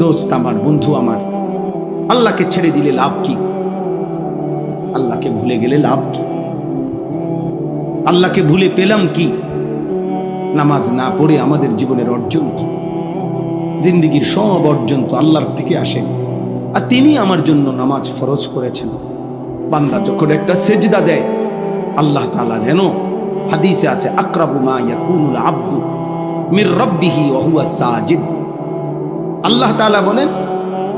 দোস্ত আমার, বন্ধু আমার, আল্লাহকে ছেড়ে দিলে লাভ কি? আল্লাহকে ভুলে গেলে লাভ কি? আল্লাহকে ভুলে পেলাম কি? নামাজ না পড়ে আমাদের জীবনের অর্জন কি? জিন্দেগির সব অর্জন তো আল্লাহর থেকে আসে, আর তিনি আমার জন্য নামাজ ফরজ করেছেন। বান্দা যখন একটা সেজদা দেয়, আল্লাহ তাআলা যেন, হাদিসে আছে, আকরাবু মা ইয়াকুনুল আবদু মির রাব্বিহি ওয়া হুয়া সাজিদ। আল্লাহ তাআলা বলেন,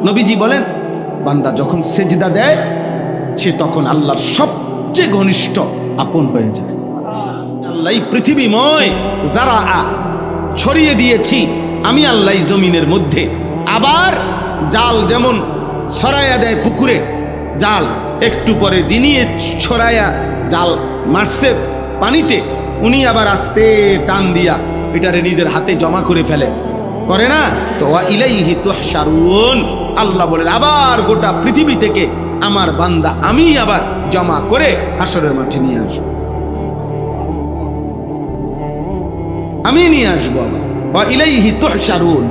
নবীজি বলেন, বান্দা যখন সেজদা দেয় সে তখন আল্লাহর সবচেয়ে ঘনিষ্ঠ আপন হয়ে যায়। আল্লাহ পৃথিবীময় যারা ছড়িয়ে দিয়েছি আমি আল্লাহ জমিনের মধ্যে। আবার জাল যেমন ছড়াইয়া দেয় পুকুরে, জাল একটু পরে যিনি ছড়াইয়া জাল মারছে পানিতে, উনি আবার আস্তে টান দিয়া এটারে নিজের হাতে জমা করে ফেলে, করে না? তো ওয়া ইলাইহি তুহশারুন, আল্লাহ বলেন আবার গোটা পৃথিবী থেকে আমার বান্দা আমি আবার জমা করে হাসরের মাঠে নিয়ে আসবো, আমি নিয়ে আসবো আবার। ওয়া ইলাইহি তুহশারুন,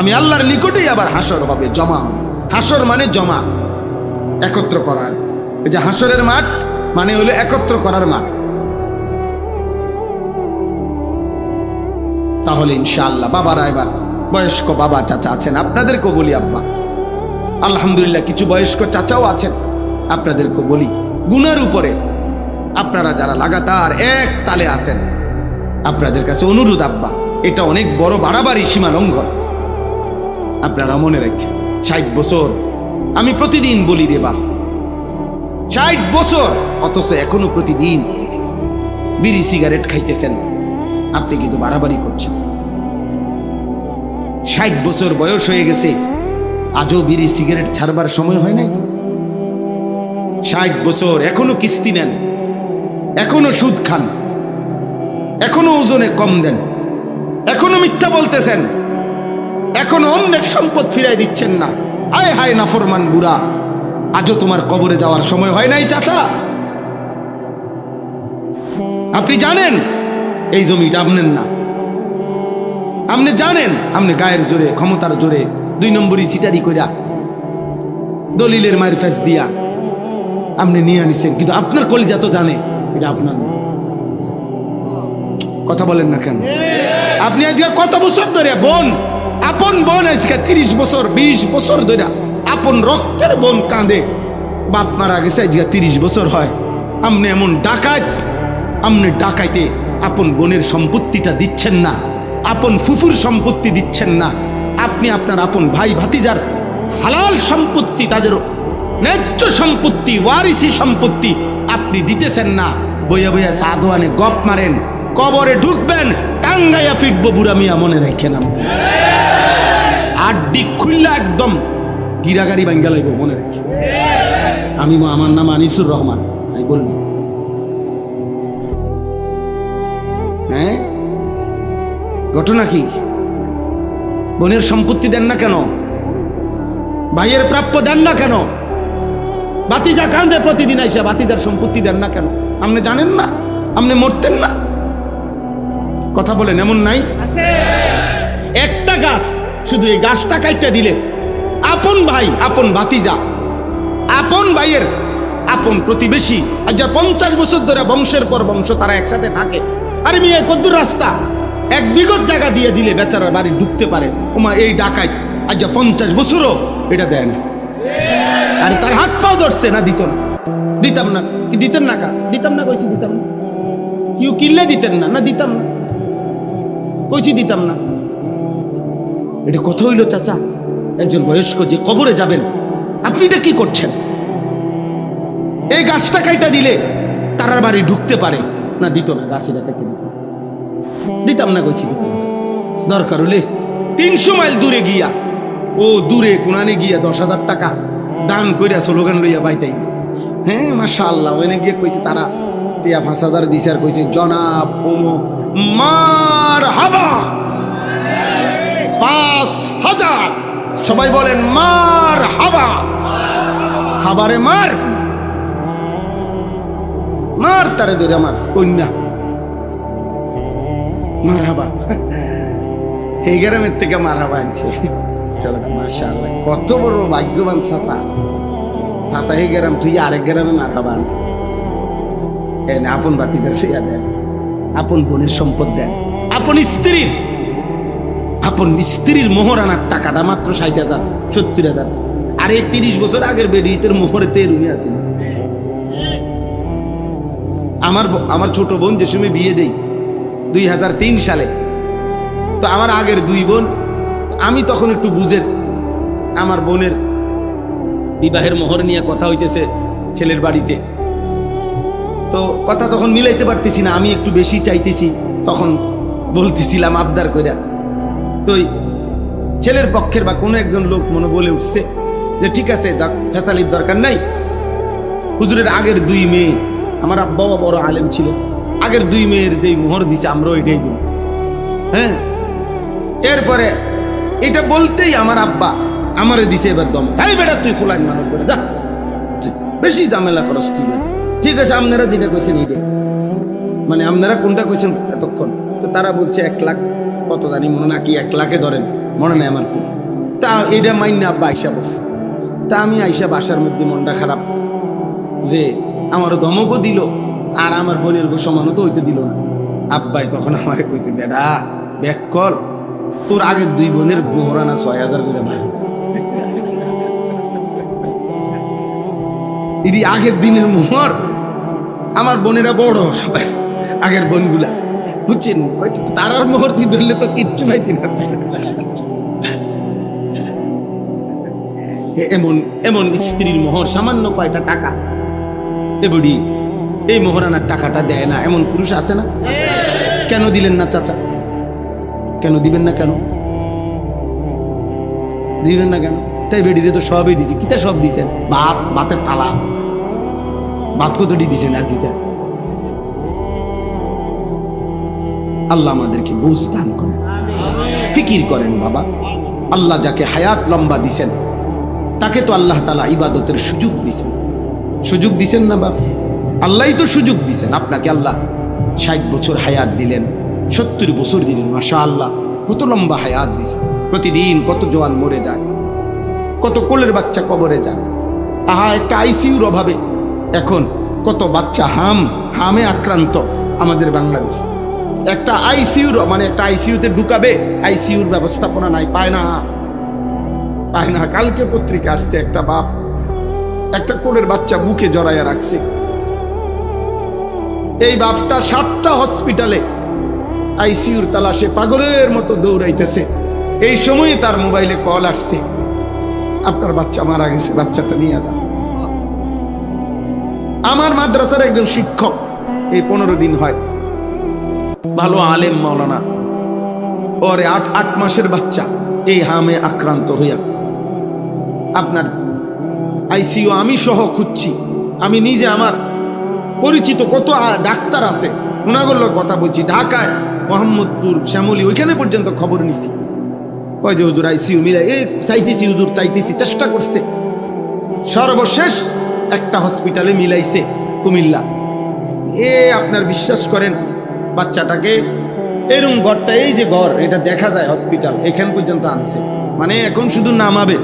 আমি আল্লাহর নিকটেই আবার হাসর হবে, জমা হবে। হাসর মানে জমা, একত্র করার। এই যে হাসরের মাঠ মানে হলো একত্র করার মাঠ। তাহলে ইনশাআল্লাহ বাবারা, এবার বয়স্ক বাবা চাচা আছেন, আপনাদেরকেও বলি আব্বা, আলহামদুলিল্লাহ কিছু বয়স্ক চাচাও আছেন, আপনাদেরকেও বলি, গুনার উপরে আপনারা যারা লাগাতার এক তালে আছেন, আপনাদের কাছে অনুরোধ আব্বা, এটা অনেক বড় বাড়াবাড়ি, সীমা লঙ্ঘন। আপনারা মনে রাখেন, 60 বছর আমি প্রতিদিন বলি রে বাপ, 60 বছর, অথচ এখনো প্রতিদিন বিড়ি সিগারেট খাইতেছেন, আপনি কিন্তু বাড়াবাড়ি করছেন। 60 বছর বয়স হয়ে গেছে, আজও বিড়ি সিগারেট ছাড়বার সময় হয় নাই। 60 বছর এখনো কিস্তি নেন, এখনো সুদ খান, এখনো ওজনে কম দেন, এখনো মিথ্যা বলতেছেন, এখনো অন্যের সম্পদ ফিরাই দিচ্ছেন না। হায় হায় নাফরমান বুড়া, আজও তোমার কবরে যাওয়ার সময় হয় নাই চাচা। আপনি জানেন এই জমিটা আপনার না, আপনি জানেন, আপনি গায়ের জোরে, ক্ষমতার জোরে 2 নম্বরই সিটারি কইরা দলিলের মায়ের ফেস দিয়া আপনি নিয়ে আনিছেন, কিন্তু আপনার কলিজা তো জানে এটা আপনার না। কথা বলেন না কেন? আপনি আজকে কত বছর ধরে বোন, আপন বোন আজকে 30 বছর 20 বছর ধরে আপন রক্তের বোন কাঁদে, বাপ মারা গেছে আজকে 30 বছর হয়, আপনি এমন ডাকাত, আপনি ডাকাইতে আপন বোনের সম্পত্তিটা দিচ্ছেন না, আপন ফুফুর সম্পত্তি দিচ্ছেন না, আপনি আপনার আপন ভাই ভাতিজার হালাল সম্পত্তি, তাদের ন্যায্য সম্পত্তি, ওয়ারিসি সম্পত্তি আপনি দিতেছেন না। বইয়া বইয়া সাধুয়ানে গপ মারেন, কবরে ঢুকবেন টাঙ্গাইয়া ফিটবো বুড়া মিয়া, মনে রাখেন। আড্ডি খুললা একদম গিরাগাড়ি ভাঙ্গা লাইব, মনে রাখি। আমার নাম আনিসুর রহমান, আমি বলবো হ্যাঁ, ঘটনা কি? বোনের সম্পত্তি দেন না কেন? ভাইয়ের প্রাপ্য দেন না কেন? বাতিজা কাঁদে প্রতিদিন আইসা, বাতিজার সম্পত্তি দেন না কেন? আপনি জানেন না? আপনি মরতেন না? কথা বলেন, এমন নাই? একটা গাছ, শুধু এই গাছটা কাটতে দিলে আপন ভাই, আপন ভাতিজা, আপন ভাইয়ের আপন প্রতিবেশী, আজ 50 বছর ধরে বংশের পর বংশ তারা একসাথে থাকে। আরে মেয়ে কদ্দুর রাস্তা, 1 বিঘত জায়গা দিয়ে দিলে বেচারার বাড়ি ঢুকতে পারে। ওমা এই ডাকাত আজ 50 বছরও এটা দেয় না। আরে তার হাত পাও ধরছে না, দিত না, দিতাম না। কি দিতেন না? দিতাম না কইছি, দিতাম না। কেউ কিনলে দিতেন না? না দিতাম না কইছি, দিতাম না। এটা কথা হইল চাচা? একজন বয়স্ক যে কবরে যাবেন, আপনি এটা কি করছেন? এই গাছটা কাইটা দিলে তারার বাড়ি ঢুকতে পারে না, দিত না। গাছ এটা কেটে দিতাম না কইছি, দিতাম না। দরকার হলে 300 মাইল দূরে গিয়া, ও দূরে কোনানে গিয়া 10,000 টাকা দান কইরা স্লোগান লইয়া বাইতাই। হ্যাঁ মাশাআল্লাহ, ওখানে গিয়ে কইছে তারা 5,000 দিছে, আর কইছে জনাব অমুক মারহাবা 5,000। সবাই বলেন মারহাবা। হাবারে মার, মার তারে ধরে আমার কন্যা মারহাবা। এই গ্রামের থেকে মারহাবা আনছে। মাশাআল্লাহ, কত বড় ভাগ্যবান চাচা। চাচা এই গ্রাম তুই আরেক গ্রামে মার খাবান, আপন বাতিজার সেয়া দেন, আপন বোনের সম্পদ দেন, আপন স্ত্রীর মোহরানার টাকাটা মাত্র 60,000 70,000। আর এই 30 বছর আগের বেডিতের মোহরেতে রুমে আসেন। আমার ছোট বোন যে সময় বিয়ে দেই 2003 সালে, তো আমার আগের দুই বোন, আমি তখন একটু বুঝের, আমার বোনের বিবাহের মোহর নিয়ে কথা হইতেছে ছেলের বাড়িতে, তো কথা তখন মিলাইতে পারতেছি না, আমি একটু বেশি চাইতেছি, তখন বলতেছিলাম আবদার কইরা, তো ছেলের পক্ষের বা কোনো একজন লোক মনে বলে উঠছে যে ঠিক আছে, ফেসালির দরকার নাই, হুজুরের আগের দুই মেয়ে, আমার আব্বাও বড় আলেম ছিল, আগের দুই মেয়ের যেই মোহর দিছে আমরাও এটাই দিব। হ্যাঁ, এরপরে এটা বলতেই আমার আব্বা আমারে দিছে এবার দম, এই বেটা তুই ফুলাইন মানুষ বেটা, যা বেশি ঝামেলা করস তুই। ঠিক আছে, আপনারা যেটা কইছেন এইটা, মানে আপনারা কোনটা কইছেন এতক্ষণ, তো তারা বলছে 1 লাখ কত জানি মনে নাকি 1 লাখে ধরেন, মনে নেই আমার কি, তা এটা মাইন্যা আব্বা আইসা বসছে। তা আমি আইসা বাসার মধ্যে মনটা খারাপ, যে আমারও ধমকও দিল আর আমার বোনের সমানও তো হইতে দিল না। আব্বাই তখন আমাকে কইছে, বেটা ব্যাক কর, তোর আগের দুই বোনের মোহরানা 6,000 করে মার। এটি আগের দিনের মোহর, আমার বোনেরা বড় সবাই, আগের বোনগুলা বুঝছেন, তারার মোহর তুই ধরলে তো কিচ্ছু পাইতি না। এমন এমন স্ত্রীর মোহর সামান্য কয়টা টাকা, এবড়ি এই মোহরানার টাকাটা দেয় না, এমন পুরুষ আছে না? কেন দিলেন না চাচা? কেন দিবেন না? কেন দিবেন না কেন? তাই বেডিরে তো সবই দিছি। কিতা সব দিছেন? ভাতের তালা, ভাত কতটি দিছেন আর কিতা? আল্লাহ আমাদেরকে বুঝ দান করেন, ফিকির করেন বাবা। আল্লাহ যাকে হায়াত লম্বা দিছেন তাকে তো আল্লাহ তাআলা ইবাদতের সুযোগ দিছেন। সুযোগ দিছেন না বাপ? আল্লাহই তো সুযোগ দিছেন আপনাকে। আল্লাহ 60 বছর হায়াত দিলেন, 70 বছর দিলেন, মাশাআল্লাহ কত লম্বা হায়াত দিছেন। প্রতিদিন কত জওয়ান মরে যায়, কত কোলের বাচ্চা কবরে যায়। আহা, একটা আইসিইউর অভাবে এখন কত বাচ্চা হামে আক্রান্ত আমাদের বাংলাদেশ। একটা আইসিইউর মানে একটা আইসিইউতে ঢুকাবে, আইসিইউর ব্যবস্থাপনা নাই, পায় না। কালকে পত্রিকা আসছে, একটা বাপ একটা কোলের বাচ্চা বুকে জড়াইয়া রাখছে। এই বাপটা 7টা হসপিটালে আইসিইউর তালাশে পাগলের মতো দৌড়াইতেছে। এই সময় তার মোবাইলে কল আসছে, আপনার বাচ্চা মারা গেছে, বাচ্চাটা নিয়ে যান। আমার মাদ্রাসার একজন শিক্ষক, এই 15 দিন হয়, ভালো আলেম মাওলানা, ওরে 8 মাসের বাচ্চা এই হামে আক্রান্ত হইয়া আপনার আইসিইউ আমি সহ খুঁজছি। আমি নিজে, আমার পরিচিত কত ডাক্তার আছে, ওনাগুলো কথা বলছি, ঢাকায় মোহাম্মদপুর, শ্যামলী, ওইখানে পর্যন্ত খবর নিছি। কয় যে হুজুর আইসিইউ মিলাই, চাইতেছি হুজুর, চাইতেছি, চেষ্টা করছে। সর্বশেষ একটা হসপিটালে মিলাইছে কুমিল্লা। আপনার বিশ্বাস করেন, বাচ্চাটাকে এরকম ঘরটা, এই যে ঘর, এটা দেখা যায় হসপিটাল, এখান পর্যন্ত আনছে। মানে এখন শুধু নামাবে,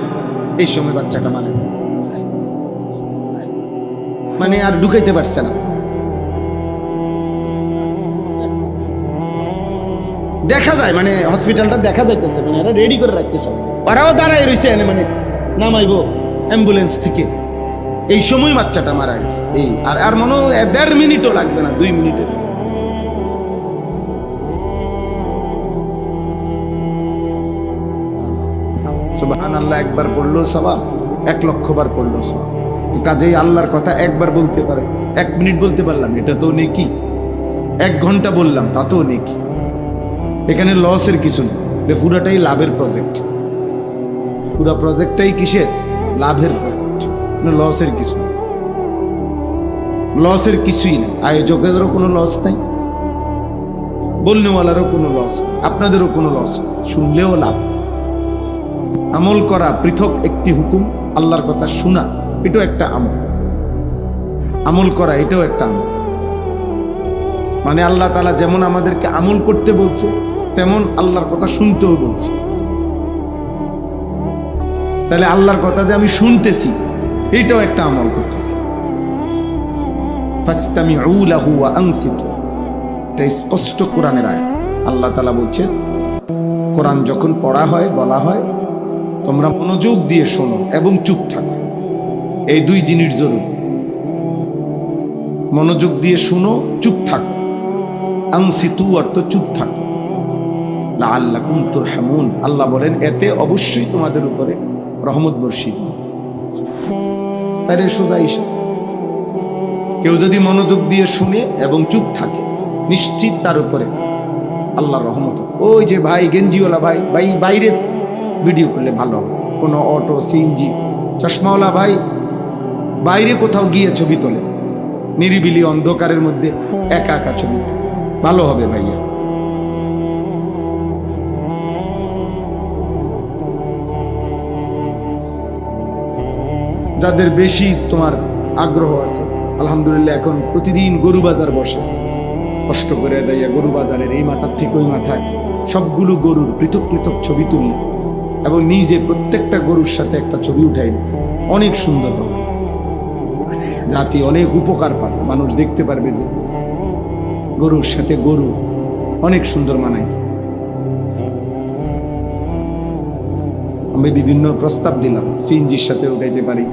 এই সময় বাচ্চাটা মারা গেছে। মানে আর ঢুকাইতে পারছে না। দেখা যায়, মানে হসপিটালটা দেখা যাইতেছে, মানে এরা রেডি করে রাখছে সব, ওরাও দাঁড়ায় রয়েছে, মানে নামাইবো অ্যাম্বুলেন্স থেকে। এই সময় বাচ্চাটা মারা গেছে। এই আর মনে হয় 1.5 মিনিটও লাগবে না, 2 মিনিটের। সুবহানাল্লাহ একবার পড়লো সওয়াব, 1 লক্ষ বার পড়লো সওয়াব। তো কাজেই আল্লাহর কথা একবার বলতে পারে, 1 মিনিট বলতে পারলাম, এটা তো নেকি। 1 ঘন্টা বললাম, তা তো নেকি। এখানে লসের কিছু নেই, পুরাটাই লাভের প্রজেক্ট। পুরা প্রজেক্টটাই কিসের? লাভের প্রজেক্ট, লসের কিছু নেই। লসের কিছুই নেই। আয়োজকেরও কোনো লস নাই, বলনেওয়ালারও কোনো লস, আপনাদেরও কোনো লস, শুনলেও লাভ। আমল করা পৃথক একটি হুকুম, আল্লাহর কথা শোনা এটাও একটা আমল। আমল করা এটাও একটা আমল। মানে আল্লাহ তাআলা যেমন আমাদেরকে আমল করতে বলছে, তেমন আল্লাহর কথা শুনতেও বলছে। তাহলে আল্লাহর কথা যে আমি শুনতেছি এইটাও একটা আমল করতেছি। ফাসতামিউ লাহু ওয়া আনসিতু, এটা স্পষ্ট কোরআনের আয়াত। আল্লাহ তাআলা বলছেন কোরআন যখন পড়া হয়, বলা হয় তোমরা মনোযোগ দিয়ে শোনো এবং চুপ থাকো। এই দুই জিনিস জরুরি, মনোযোগ দিয়ে শুনো, চুপ থাকো। আনসিতু অর্থ চুপ থাকো। লাআল্লাকুম তুরহামুন, আল্লাহ বলেন এতে অবশ্যই তোমাদের উপরে রহমত বর্ষিত। তাই সোজা হিসাব, কেউ যদি মনোযোগ দিয়ে শুনে এবং চুপ থাকে নিশ্চিত তার উপরে আল্লাহর রহমত। ওই যে ভাই গেঞ্জিওয়ালা ভাই বাইরে ভিডিও করলে ভালো হবে, কোনো অটো সিএনজি চশমাওয়ালা ভাই বাইরে কোথাও গিয়ে ছবি তোলে, নিরিবিলি অন্ধকারের মধ্যে একা একা ছবি ভালো হবে ভাইয়া। যাদের বেশি তোমার আগ্রহ আছে, আলহামদুলিল্লাহ এখন প্রতিদিন গরু বাজার বসে, কষ্ট করে যাইয়া গরু বাজারের এই মাথার থেকে ওই মাথায় সবগুলো গরুর পৃথক পৃথক ছবি তুললে এবং নিজে প্রত্যেকটা গরুর সাথে একটা ছবি উঠাইলে অনেক সুন্দর হবে, জাতি অনেক উপকার পাবে। মানুষ দেখতে পারবে যে গরুর সাথে গরু অনেক সুন্দর মানাইছে। আমি বিভিন্ন প্রস্তাব দিলাম, সিএনজির সাথে উঠাইতে পারি,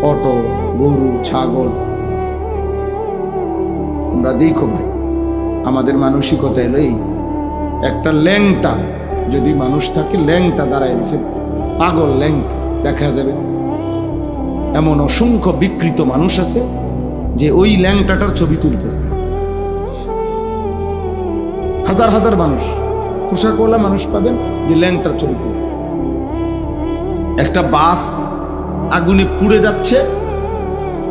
অটো, গরু, ছাগল। তোমরা দেখো ভাই, আমাদের মানসিকতা এলো এই, একটা ল্যাংটা যদি মানুষ থাকে, ল্যাংটা দাঁড়ায় রয়েছে, পাগল ল্যাংটা দেখা যাবে। এমন অসংখ্য বিকৃত মানুষ আছে যে ওই ল্যাংটাটার ছবি তুলতেছে। হাজার হাজার মানুষ, পোশাকওয়ালা মানুষ পাবেন যে ল্যাংটার ছবি তুলতেছে। একটা বাস আগুনে পুড়ে যাচ্ছে,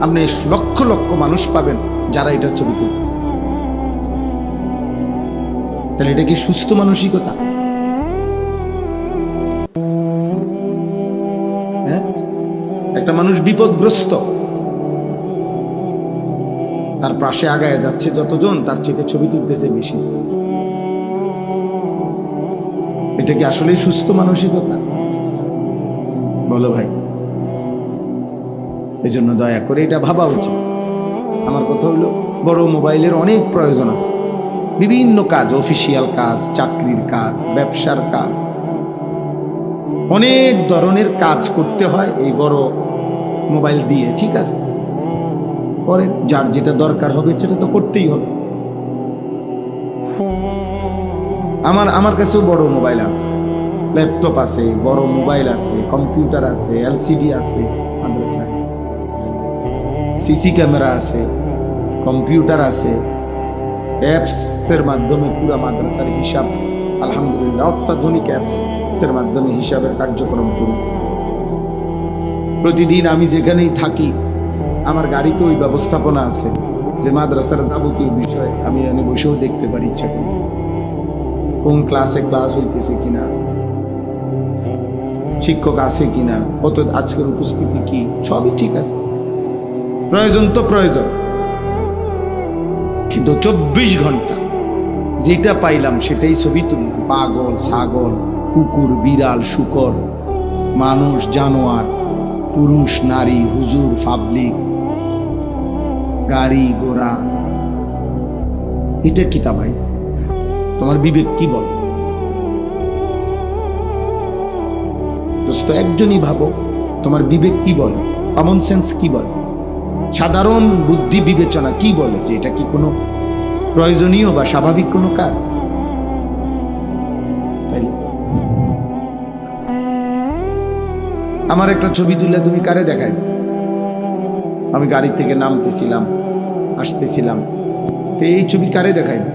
আপনি লক্ষ লক্ষ মানুষ পাবেন যারা এটার ছবি তুলতেছে। তাহলে এটা কি সুস্থ মানসিকতা? হ্যাঁ, একটা মানুষ বিপদগ্রস্ত, তার পাশে আগায় যাচ্ছে যতজন, তার চেয়ে ছবি তুলতেছে বেশি। এটা কি আসলেই সুস্থ মানসিকতা? বলো ভাই। এই জন্য দয়া করে এটা ভাবা উচিত। আমার কথা হলো, বড় মোবাইলের অনেক প্রয়োজন আছে, বিভিন্ন কাজ, অফিসিয়াল কাজ, চাকরির কাজ, ব্যবসার কাজ, অনেক ধরনের কাজ করতে হয় এই বড় মোবাইল দিয়ে। ঠিক আছে, পরে যার যেটা দরকার হবে সেটা তো করতেই হবে। আমার কাছেও বড় মোবাইল আছে, ল্যাপটপ আছে, বড় মোবাইল আছে, কম্পিউটার আছে, এলসিডি আছে, মাদ্রাসায় সিসি ক্যামেরা আছে, কম্পিউটার আছে, অ্যাপসের মাধ্যমে পুরা মাদ্রাসার হিসাব আলহামদুলিল্লাহ অত্যাধুনিক অ্যাপসের মাধ্যমে হিসাবের কার্যক্রম করি। প্রতিদিন আমি যেখানেই থাকি আমার গাড়িতে ওই ব্যবস্থাপনা আছে যে মাদ্রাসার যাবতীয় বিষয় আমি এনে বসেও দেখতে পারি ইচ্ছা করি, কোন ক্লাসে ক্লাস হইতেছে কিনা, শিক্ষক আছে কিনা, কত আজকের উপস্থিতি কি, সবই ঠিক আছে। প্রয়োজন তো প্রয়োজন, কিন্তু 24 ঘন্টা যেটা পাইলাম সেটাই ছবি তুললাম। পাগল, ছাগল, কুকুর, বিড়াল, শূকর, মানুষ, জানোয়ার, পুরুষ, নারী, হুজুর, পাবলিক, গাড়ি ঘোড়া, এটা কি তা ভাই? তোমার বিবেক কি বল? দোস্ত, একজনই ভাবো, তোমার বিবেক কি বলে, কমন সেন্স কি বলে, সাধারণ বুদ্ধি বিবেচনা কি বলে যে এটা কি কোনো প্রয়োজনীয় বা স্বাভাবিক কোনো কাজ? তাই আমার একটা ছবি তুলে তুমি কারে দেখাইবে? আমি গাড়ি থেকে নামতেছিলাম, আসতেছিলাম, তো এই ছবি কারে দেখাইবে?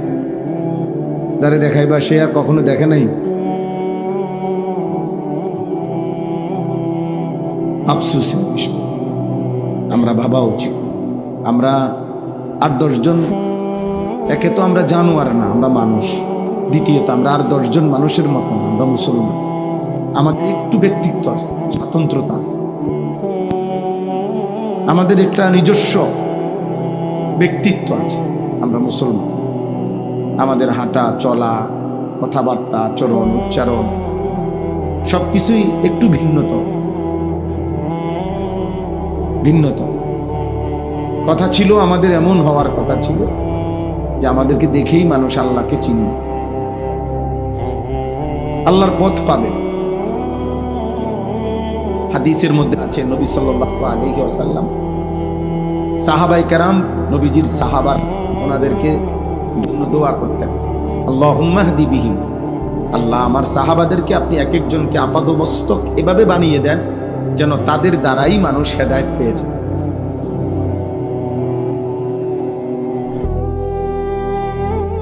যারে দেখাইবা সে আর কখনো দেখে নাই। আফসোসের বিষয়, আমরা ভাবা উচিত। আমরা 8-10 জন, একে তো আমরা জানোয়ার না, আমরা মানুষ। দ্বিতীয়ত আমরা আর 10 জন মানুষের মতো না, আমরা মুসলমান। আমাদের একটু ব্যক্তিত্ব আছে, স্বাতন্ত্রতা আছে, আমাদের একটা নিজস্ব ব্যক্তিত্ব আছে। আমরা মুসলমান, আমাদের হাঁটা চলা, কথাবার্তা, আচরণ, উচ্চারণ সবকিছুই একটু ভিন্নতর। ভিন্নতম। কথা ছিল আমাদের এমন হওয়ার কথা ছিল যে আমাদেরকে দেখেই মানুষ আল্লাহকে চিনবে, আল্লাহর পথ পাবে। হাদিসের মধ্যে আছে নবী সাল্লাল্লাহু আলাইহি ওয়াসাল্লাম সাহাবায়ে কেরাম, নবীজির সাহাবা, ওনাদেরকে জন্য দোয়া করতেন, আল্লাহুম্মা হদি বিহিম, আল্লাহ আমার সাহাবাদেরকে আপনি এক একজনকে আপাদমস্তক এভাবে বানিয়ে দেন যেন তাদের দ্বারাই মানুষ হেদায়েত পেয়ে যায়।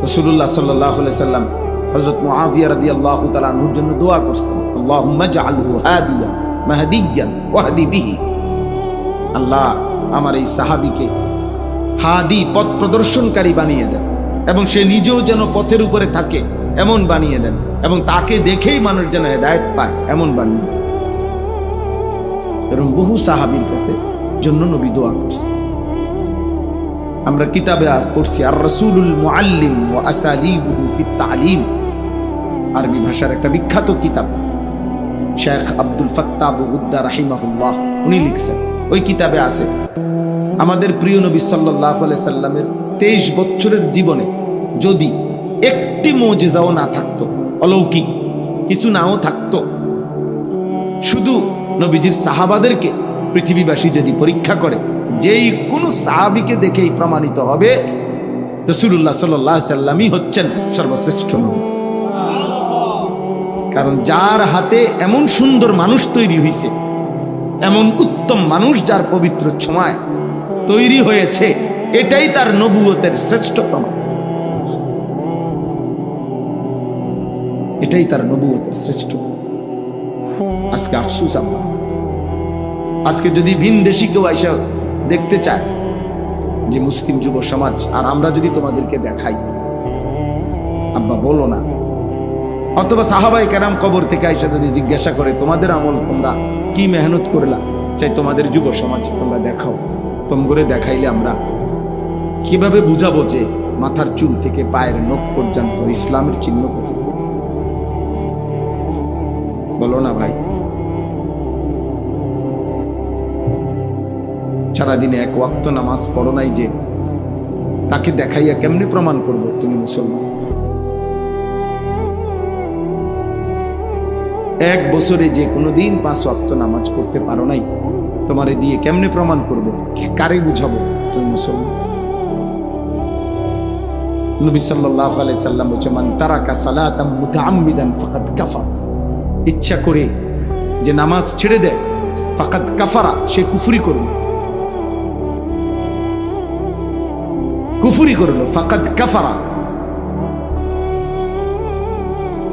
রাসূলুল্লাহ সাল্লাল্লাহু আলাইহি সাল্লাম হযরত মুআবিয়া রাদিয়াল্লাহু তাআলা আনহুর জন্য দোয়া করছেন, আল্লাহুম্মা জাআলহু হাদিয়ান মাহদিয়ান ওয়াহদি বিহি, আল্লাহ আমার এই সাহাবীকে হাদি, পথ প্রদর্শনকারী বানিয়ে দেন, এবং সে নিজেও যেন পথের উপরে থাকে এমন বানিয়ে দেন, এবং তাকে দেখেই মানুষ যেন হেদায়েত পায় এমন বানিয়ে দেন। এরকম বহু সাহাবীর কাছে জন্য নবী দোয়া করছেন। আমরা কিতাবে পড়ছি আর রাসূলুল মুআল্লিম ওয়া আসালিবুহু ফিত তালিম, আরবি ভাষার একটা বিখ্যাত কিতাব, শেখ আব্দুল ফাত্তাহ আবু গুদ্দা রাহিমাহুল্লাহ উনি লিখছেন। ওই কিতাবে আছে আমাদের প্রিয় নবী সাল্লাল্লাহু আলাইহি সাল্লামের 23 বছরের জীবনে যদি একটি মুজিজাও না থাকতো, অলৌকিক কিছু নাও থাকতো, শুধু নবীজির সাহাবাদেরকে পৃথিবীবাসী যদি পরীক্ষা করে, যেই কোনো সাহাবীকে দেখেই প্রমাণিত হবে রাসূলুল্লাহ সাল্লাল্লাহু আলাইহি সাল্লামই হচ্ছেন সর্বশ্রেষ্ঠ নবী। কারণ যার হাতে এমন সুন্দর মানুষ তৈরি হয়েছে, এমন উত্তম মানুষ যার পবিত্র ছোঁয়ায় তৈরি হয়েছে, এটাই তার নবুয়তের শ্রেষ্ঠ প্রমাণ, এটাই তার নবুয়তের শ্রেষ্ঠ। আজকে আফসোস আব্বা, আজকে যদি ভিনদেশি কেউ আইসা দেখতে চায় যে মুসলিম যুব সমাজ, আর আমরা যদি তোমাদেরকে দেখাই, আব্বা বলো না, অথবা সাহাবায়ে কেরাম কবর থেকে আইসা যদি জিজ্ঞাসা করে তোমাদের আমল তোমরা কি মেহনত করলা, চাই তোমাদের যুব সমাজ তোমরা দেখাও, তোম করে দেখাইলে আমরা কিভাবে বুঝাবো যে মাথার চুল থেকে পায়ের নখ পর্যন্ত ইসলামের চিহ্ন কোথায়? বলো না ভাই। সারাদিনে এক ওয়াক্ত নামাজ পড়ো নাই যে, তাকে দেখাইয়া কেমনে প্রমাণ করবো তুমি মুসলমান? এক বছরে যে কোনোদিন 5 ওয়াক্ত নামাজ পড়তে পারো নাই, তোমারে দিয়ে কেমনে প্রমাণ করবো? কারে বুঝাবো তুমি মুসলমান? নবী সাল্লাল্লাহু আলাইহি সাল্লাম বলেছেন, মান তারাকা সালাতাম মুতাআম্মিদান ফাকাদ কাফার, ইচ্ছা করে যে নামাজ ছেড়ে দেয়, ফাকাদ কাফারা, সে কুফরি করলো, কুফরি করলো, ফাকাদ কাফারা।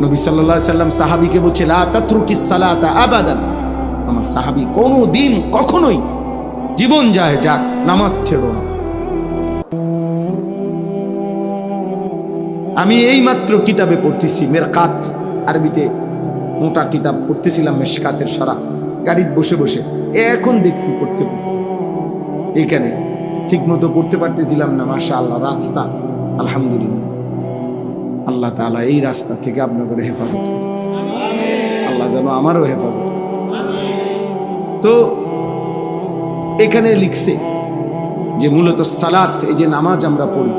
নবী সাল্লাল্লাহু আলাইহি সাল্লাম সাহাবীকে বলছে, লা তাতরুকিস সালাতা আবাদান, আমার সাহাবী কোনোদিন কখনোই জীবন যায় যাক নামাজ ছেড়ো না। আমি এই মাত্র কিতাবে পড়তেছি, মেরকাত, আরবিতে মোটা কিতাব পড়তেছিলাম, মেশকাতের সারা, গাড়িতে বসে বসে এখন দেখছি পড়তে পড়তে, এইখানে ঠিক মতো পড়তে পারতেছিলাম না। মাশাআল্লাহ, রাস্তা আলহামদুলিল্লাহ, আল্লাহ তাআলা এই রাস্তা থেকে আপনাদের হেফাজত, আল্লাহ যেন আমারও হেফাজত। তো এখানে লিখছে যে মূলত সালাত, এই যে নামাজ আমরা পড়ি,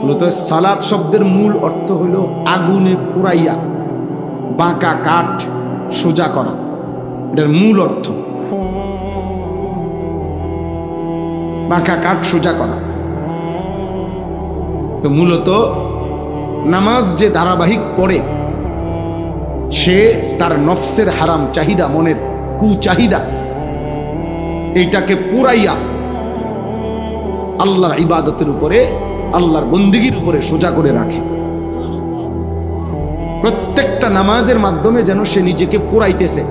মূলত সালাত শব্দের মূল অর্থ হলো আগুনে পুরাইয়া বাঁকা কাঠ সোজা করা, এটার মূল অর্থ বাঁকা কাঠ সোজা করা। তো মূলত নামাজ যে ধারাবাহিক পড়ে, সে তার নফসের হারাম চাহিদা, মনের কুচাহিদা, এইটাকে পুরাইয়া আল্লাহর ইবাদতের উপরে, আল্লাহর বন্দিগির উপরে সোজা করে রাখে। প্রত্যেকটা নামাজের মাধ্যমে যেন সে নিজেকে পুরাইতেছে,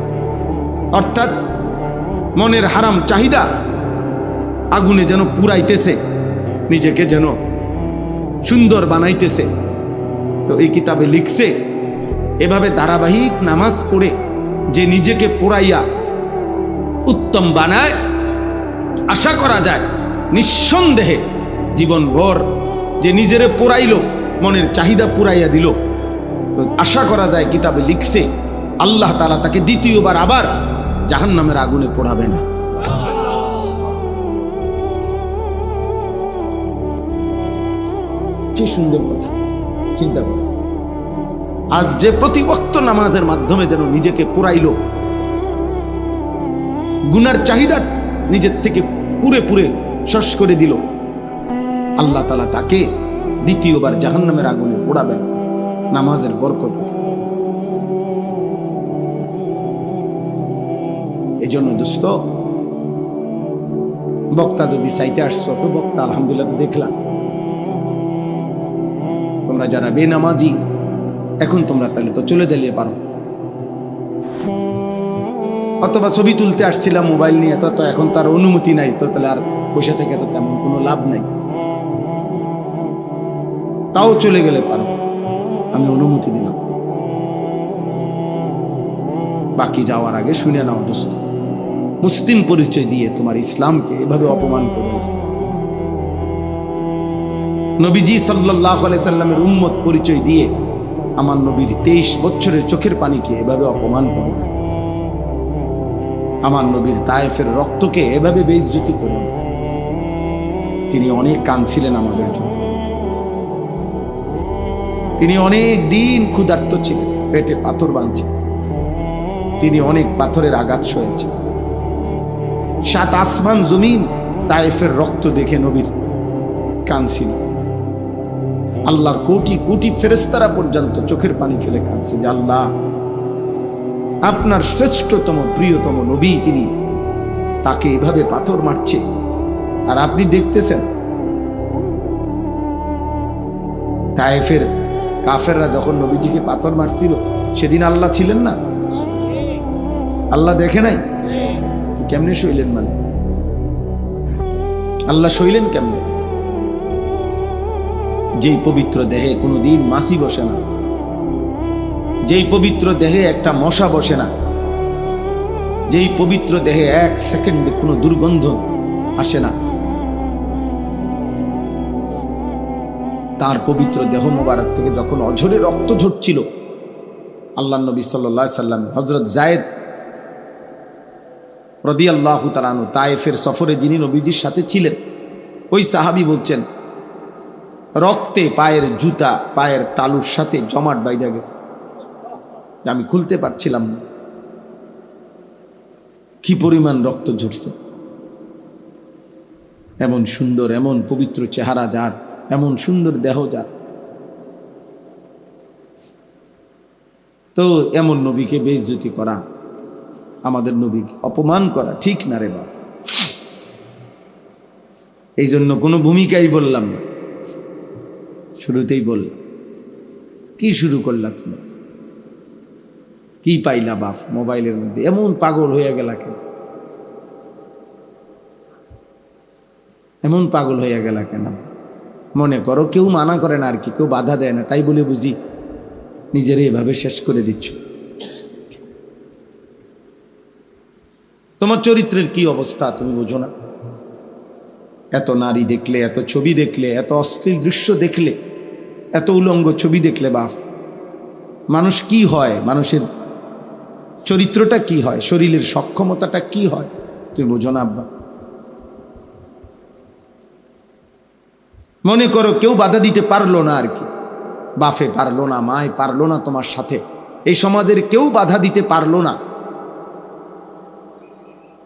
অর্থাৎ মনের হারাম চাহিদা আগুনে যেন পুরাইতেছে, নিজেকে যেন সুন্দর বানাইতেছে। তো এই কিতাবে লিখছে, এভাবে ধারাবাহিক নামাজ পড়ে যে নিজেকে পুরাইয়া উত্তম বানায়, আশা করা যায় নিঃসন্দেহে জীবনভর যে নিজেরে পুরাইল, মনের চাহিদা পুরাইয়া দিল, তো আশা করা যায়, কিতাবে লিখছে, আল্লাহ তাআলা তাকে দ্বিতীয়বার আবার জাহান্নামের আগুনে পোড়াবে না। সবচেয়ে সুন্দর কথা। চিন্তা করো, আজ যে প্রতি ওয়াক্ত নামাজের মাধ্যমে যেন নিজেকে পুরাইলো, গুনার চাহিদা নিজের থেকে পুরে পুরে শস করে দিল, আল্লাহ তাআলা তাকে দ্বিতীয়বার জাহান্নামের আগুনে পোড়াবেন নামাজের বরকত। এই জন্য দোস্ত, বক্তা যদি চাইতে আসছো তো বক্তা আলহামদুলিল্লাহ তো দেখলাম। তোমরা যারা বেনামাজি এখন তোমরা তাহলে তো চলে যাইতে পারো, অথবা ছবি তুলতে আসছিলাম মোবাইল নিয়ে, তো এখন তার অনুমতি নাই, তো তাহলে আর বসে থেকে তো তেমন কোনো লাভ নাই, তাও চলে গেলে পারো, আমি অনুমতি দিলাম। বাকি যাওয়ার আগে শুনে নাও দোস্ত, মুসলিম পরিচয় দিয়ে তোমার ইসলামকে এভাবে অপমান করবে না। নবীজি সাল্লাল্লাহু আলাইহি সাল্লামের উম্মত পরিচয় দিয়ে আমার নবীর 23 বছরের চোখের পানিকে এভাবে অপমান করবে না। আমার নবীর তায়েফের রক্তকে এভাবে বেইজ্জতি করবে না। তিনি অনেক কাঁদছিলেন আমাদের জন্য, তিনি অনেক দিন ক্ষুধার্ত ছিলেন, পেটে পাথর বাঁধছেন, তিনি অনেক পাথরের আঘাত সয়েছেন। 7 আসমান জমিন তায়েফের রক্ত দেখে নবীর কাঁদছিল। আল্লাহর কোটি কোটি ফেরেশতারা পর্যন্ত চোখের পানি ফেলে কাঁদছে যে আল্লাহ, আপনার শ্রেষ্ঠতম প্রিয়তম নবী, তিনি তাকে এভাবে পাথর মারছে আর আপনি দেখতেছেন। তায়েফের কাফেররা যখন নবীজিকে পাথর মারছিল সেদিন আল্লাহ ছিলেন না? আল্লাহ দেখে নাই? কেমনে সইলেন? মানে আল্লাহ সইলেন কেমনে? যেই পবিত্র দেহে কোনোদিন মাছি বসে না, যেই পবিত্র দেহে একটা মশা বসে না, যেই পবিত্র দেহে 1 সেকেন্ডে কোনো দুর্গন্ধ আসে না, তার পবিত্র দেহ মোবারক থেকে যখন অঝরে রক্ত ঝরছিল, আল্লাহ নবী সাল্লাল্লাহু আলাইহি সাল্লাম হযরত যায়েদ রাদিয়াল্লাহু তাআলা আনহু তায়েফের সফরে যিনি নবীজির সাথে ছিলেন, ওই সাহাবী বলছেন রক্তে পায়ের জুতা পায়ের তালুর সাথে জমাট বাইধা গেছে, আমি খুলতে পারছিলাম না, কি পরিমাণ রক্ত ঝরছে। এমন সুন্দর, এমন পবিত্র চেহারা যার, এমন সুন্দর দেহ যার, তো এমন নবীকে বেইজ্জতি করা, আমাদের নবীকে অপমান করা ঠিক না রে বাপ। এই জন্য কোনো ভূমিকাই বললাম না, শুরুতেই বললাম। কি শুরু করলা তুমি? কি পাইলা বাপ মোবাইলের মধ্যে? এমন পাগল হয়ে গেলা কেন? এমন পাগল হয়ে গেলা কেন? মনে করো কেউ মানা করে না আর কি, কেউ বাধা দেয় না, তাই বলে বুঝি নিজের এভাবে শেষ করে দিচ্ছ? তোমার চরিত্রের কি অবস্থা তুমি বোঝো না? এত নারী দেখলে, এত ছবি দেখলে, এত অশ্লীল দৃশ্য দেখলে, এত উলঙ্গ ছবি দেখলে বাপ, মানুষ কি হয়? মানুষের চরিত্রটা কি হয়? শরীরের সক্ষমতাটা কি হয়? তুমি বোঝো না আব্বা? মনে করো কেউ বাধা দিতে পারলো না আর কি, বাপে পারলো না, মায় পারলো না, তোমার সাথে এই সমাজের কেউ বাধা দিতে পারলো না,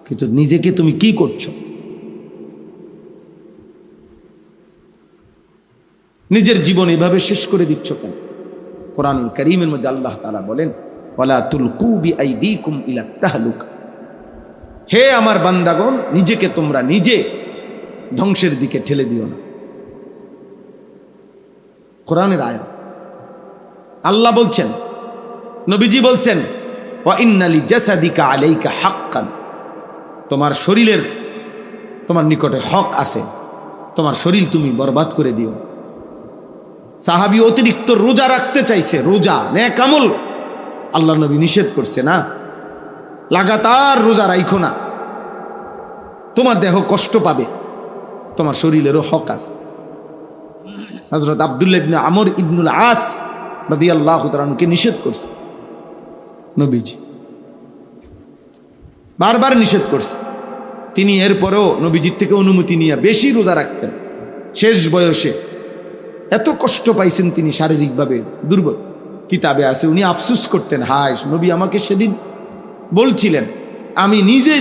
কিন্তু নিজেকে তুমি কি করছো? নিজের জীবন এভাবে শেষ করে দিচ্ছ কেন? কোরআনুল কারীমের মধ্যে আল্লাহ তাআলা বলেন, ওয়ালা তুলকু বিআইদিকুম ইলা তাহলুকা, হে আমার বান্দাগণ, নিজেকে তোমরা নিজে ধ্বংসের দিকে ঠেলে দিও না। কোরআনের আয়াত। আল্লাহ বলছেন, নবীজি বলছেন, ওয়া ইন্না লিজাসাদিকা আলাইকা হাক্কান, তোমার শরীরের তোমার নিকটে হক আছে, তোমার শরীর তুমি বরবাদ করে দিও। সাহাবী অতিরিক্ত রোজা রাখতে চাইছে, রোজা নেক আমল, আল্লাহ নবী নিষেধ করছে না, লাগাতার রোজা রাখো না, তোমার দেহ কষ্ট পাবে, তোমার শরীরেরও হক আছে। হযরত আব্দুল্লাহ ইবনে আমর ইবনুল আস রাদিয়াল্লাহু তাআলা আনহুকে নিষেধ করছে নবীজি, বারবার নিষেধ করছে। তিনি এরপরেও নবীজির থেকে অনুমতি নিয়ে বেশি রোজা রাখতেন। শেষ বয়সে এত কষ্ট পাইছেন তিনি শারীরিকভাবে দুর্বল। কিতাবে আছে উনি আফসুস করতেন, হায় নবী আমাকে সেদিন বলছিলেন, আমি নিজে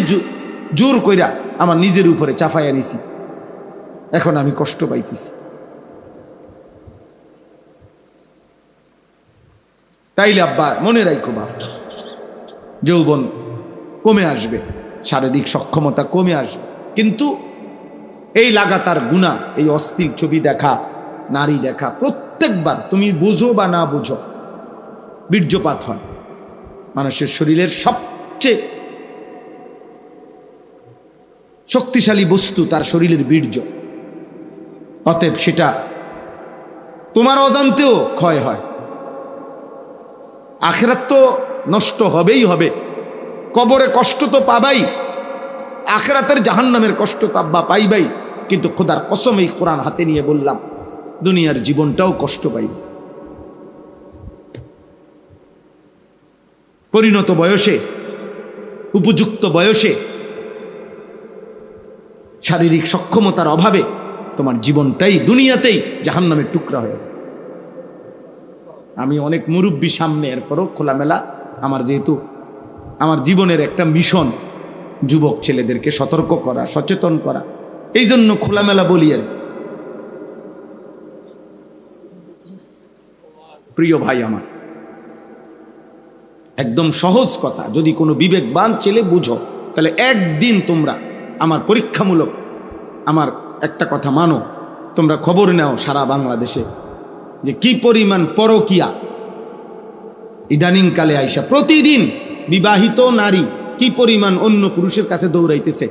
জোর কইরা আমার নিজের উপরে চাপাইয়া নিছি, এখন আমি কষ্ট পাইতেছি। তাইলে আব্বা মনে রাখো বাপ, যৌবন কমে আসবে, শারীরিক সক্ষমতা কমে আসবে, কিন্তু এই লাগাতার গুনাহ, এই অস্থির ছবি দেখা, নারী দেখা, প্রত্যেকবার তুমি বুঝো বা না বুঝো বীর্যপাত হয়। মানুষের শরীরের সবচেয়ে শক্তিশালী বস্তু তার শরীরের বীর্য। অতএব সেটা তোমার অজান্তেও ক্ষয় হয়। আখিরাত তো নষ্ট হবেই হবে, কবরে কষ্ট তো পাবাই, আখিরাতের জাহান্নামের কষ্ট তো আব্বা পাইবাই, কিন্তু খোদার কসম এই কোরআন হাতে নিয়ে বললাম, দুনিয়ার জীবনটাও কষ্ট পাইবে। পরিণত বয়সে, উপযুক্ত বয়সে শারীরিক সক্ষমতার অভাবে তোমার জীবনটাই দুনিয়াতেই জাহান্নামের টুকরা হয়ে যায়। আমি অনেক মুরব্বী সামনে, এরপরও খোলামেলা, আমার যেহেতু আমার জীবনের একটা মিশন যুবক ছেলেদেরকে সতর্ক করা, সচেতন করা, এই জন্য খোলামেলা বলি আর কি। প্রিয় ভাই আমার, একদম সহজ কথা, যদি কোনো বিবেকবান ছেলে বুঝো, তাহলে একদিন তোমরা আমার পরীক্ষামূলক আমার একটা কথা মানো, তোমরা খবর নাও সারা বাংলাদেশে যে কি পরিমাণ পরকিয়া ইদানিংকালে আইসা, প্রতিদিন বিবাহিত নারী কি পরিমাণ অন্য পুরুষের কাছে দৌড়াইতেছে,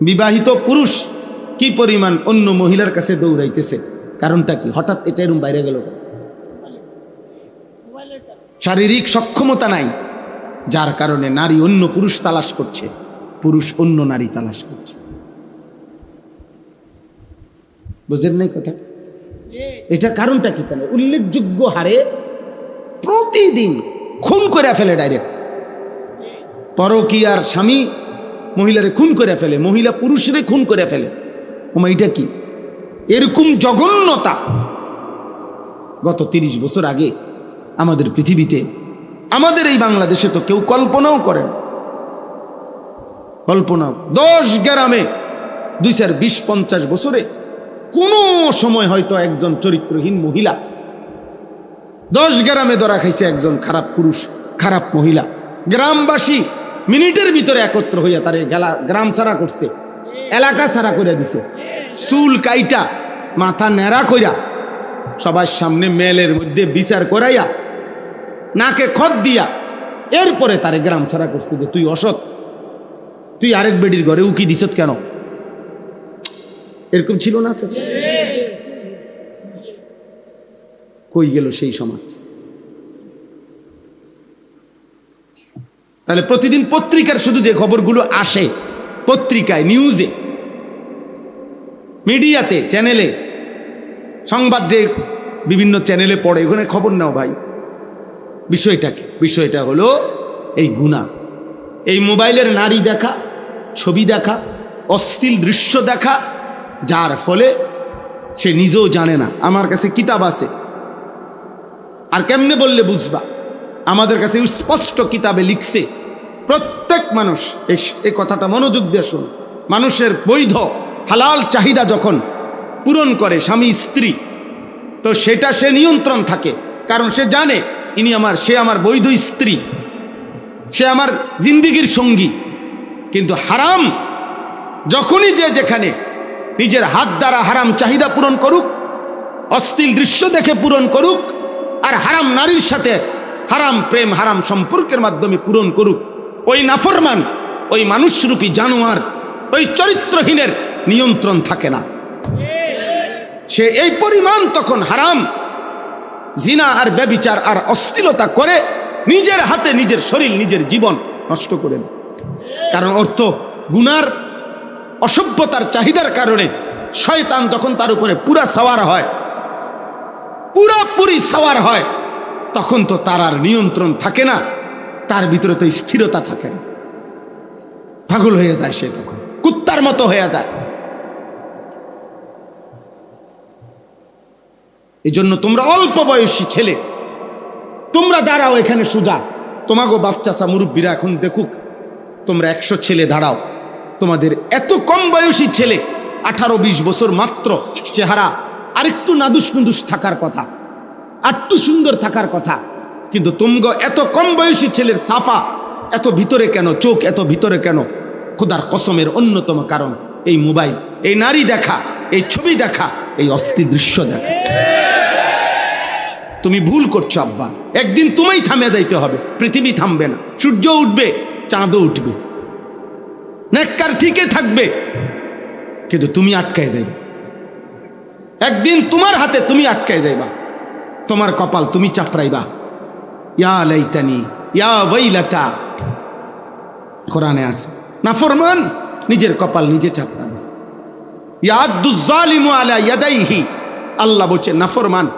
বিবাহিত পুরুষ কি পরিমাণ অন্য মহিলার কাছে দৌড়াইতেছে। কারণটা কি? হঠাৎ এটা এরকম বাইরে গেল, শারীরিক সক্ষমতা নাই, যার কারণে নারী অন্য পুরুষ তালাশ করছে, পুরুষ অন্য নারী তালাশ করছে। বুঝেন নাই কথা? এটা কারণটা কি? তাহলে উল্লেখযোগ্য হারে প্রতিদিন খুন করে ফেলে, ডাইরেক্ট পরকীয়ার স্বামী মহিলারে খুন করে ফেলে, মহিলা পুরুষরে খুন করে ফেলে। ওমা, এটা কি? এরকম জঘন্যতা গত 30 বছর আগে আমাদের পৃথিবীতে, আমাদের এই বাংলাদেশে তো কেউ কল্পনাও করেন। কল্পনা 10 গ্রামে 20-50 বছরে কোনো সময় হয়তো একজন চরিত্রহীন মহিলা, 10 গ্রামে ধরা খাইছে একজন খারাপ পুরুষ, খারাপ মহিলা। গ্রামবাসী মিনিটের ভিতরে একত্র হইয়া তারে গ্রাম ছাড়া করছে, এলাকা ছাড়া করে দিছে, চুল কাইটা মাথা ন্যাড়া কইরা সবার সামনে মেলের মধ্যে বিচার করাইয়া নাকে খত দিয়া এরপরে তারে গ্রাম ছাড়া করছে যে তুই অসৎ, তুই আরেক বেডির ঘরে উকি দিছত কেন? এরকম ছিল না? কই গেল সেই সমাজ? তাহলে প্রতিদিন পত্রিকার শুধু যে খবরগুলো আসে, পত্রিকায়, নিউজে, মিডিয়াতে, চ্যানেলে, সংবাদ যে বিভিন্ন চ্যানেলে পড়ে, ওখানে খবর নাও ভাই। বিষয়টা কি? বিষয়টা হলো এই গুনাহ, এই মোবাইলের নারী দেখা, ছবি দেখা, অশ্লীল দৃশ্য দেখা, যার ফলে সে নিজেও জানে না। আমার কাছে কিতাব আছে, আর কেমনে বললে বুঝবা? আমাদের কাছে স্পষ্ট কিতাবে লিখছে, প্রত্যেক মানুষ, এই কথাটা মনোযোগ দিয়ে শুন, মানুষের বৈধ হালাল চাহিদা যখন পূরণ করে স্বামী স্ত্রী, তো সেটা সে নিয়ন্ত্রণ থাকে, কারণ সে জানে সে আমার বৈধ স্ত্রী, সে আমার জিন্দিগির সঙ্গী। কিন্তু হারাম যখনই যে যেখানে নিজের হাত দ্বারা হারাম চাহিদা পূরণ করুক, অশ্লীল দৃশ্য দেখে পূরণ করুক, আর হারাম নারীর সাথে হারাম প্রেম, হারাম সম্পর্কের মাধ্যমে পূরণ করুক, ওই নাফরমান, ওই মানুষরূপী জানোয়ার, ওই চরিত্রহীনের নিয়ন্ত্রণ থাকে না। সে এই পরিমাণ তখন হারাম, জিনা আর ব্যভিচার আর অশ্লীলতা করে নিজের হাতে নিজের শরীর, নিজের জীবন নষ্ট করে দেয়। কারণ অর্থ গুনার, অসভ্যতার চাহিদার কারণে শয়তান যখন তার উপরে পুরা সাওয়ার হয়, পুরাপুরি সাওয়ার হয়, তখন তো তার আর নিয়ন্ত্রণ থাকে না, তার ভিতরে তো স্থিরতা থাকে না, পাগল হয়ে যায় সে, তখন কুত্তার মতো হয়ে যায়। এই জন্য তোমরা অল্প বয়সী ছেলে, তোমরা দাঁড়াও এখানে সোজা, তোমাগো বাচ্চাসা মুরব্বীরা এখন দেখুক, তোমরা 100 ছেলে দাঁড়াও, তোমাদের এত কম বয়সী ছেলে 18-20 বছর মাত্র, চেহারা আরেকটু নাদুস নুদুস থাকার কথা, আরটু সুন্দর থাকার কথা, কিন্তু তোমগো এত কম বয়সী ছেলের সাফা এত ভিতরে কেন, চোখ এত ভিতরে কেন? খোদার কসমের অন্যতম কারণ এই মোবাইল, এই নারী দেখা, এই ছবি দেখা, এই অস্থির দৃশ্য দেখা। তুমি ভুল করছো আব্বা, একদিন তোমায় থামে যাইতে হবে, পৃথিবী থামবে না, সূর্য উঠবে, চাঁদও উঠবে, নেককার ঠিকই থাকবে, কিন্তু তুমি আটকায় যাইবা, একদিন তোমার হাতে তুমি আটকায় যাইবা, তোমার কপাল তুমি চাপড়াইবা। ইয়া লাইতানি ইয়া ওয়াইলাতা, কোরআনে আছে নাফরমান নিজের কপাল নিজে চাপড়াবে। ইয়াদু যালিমু আলা ইয়াদাইহি, আল্লাহ বলছে নাফরমান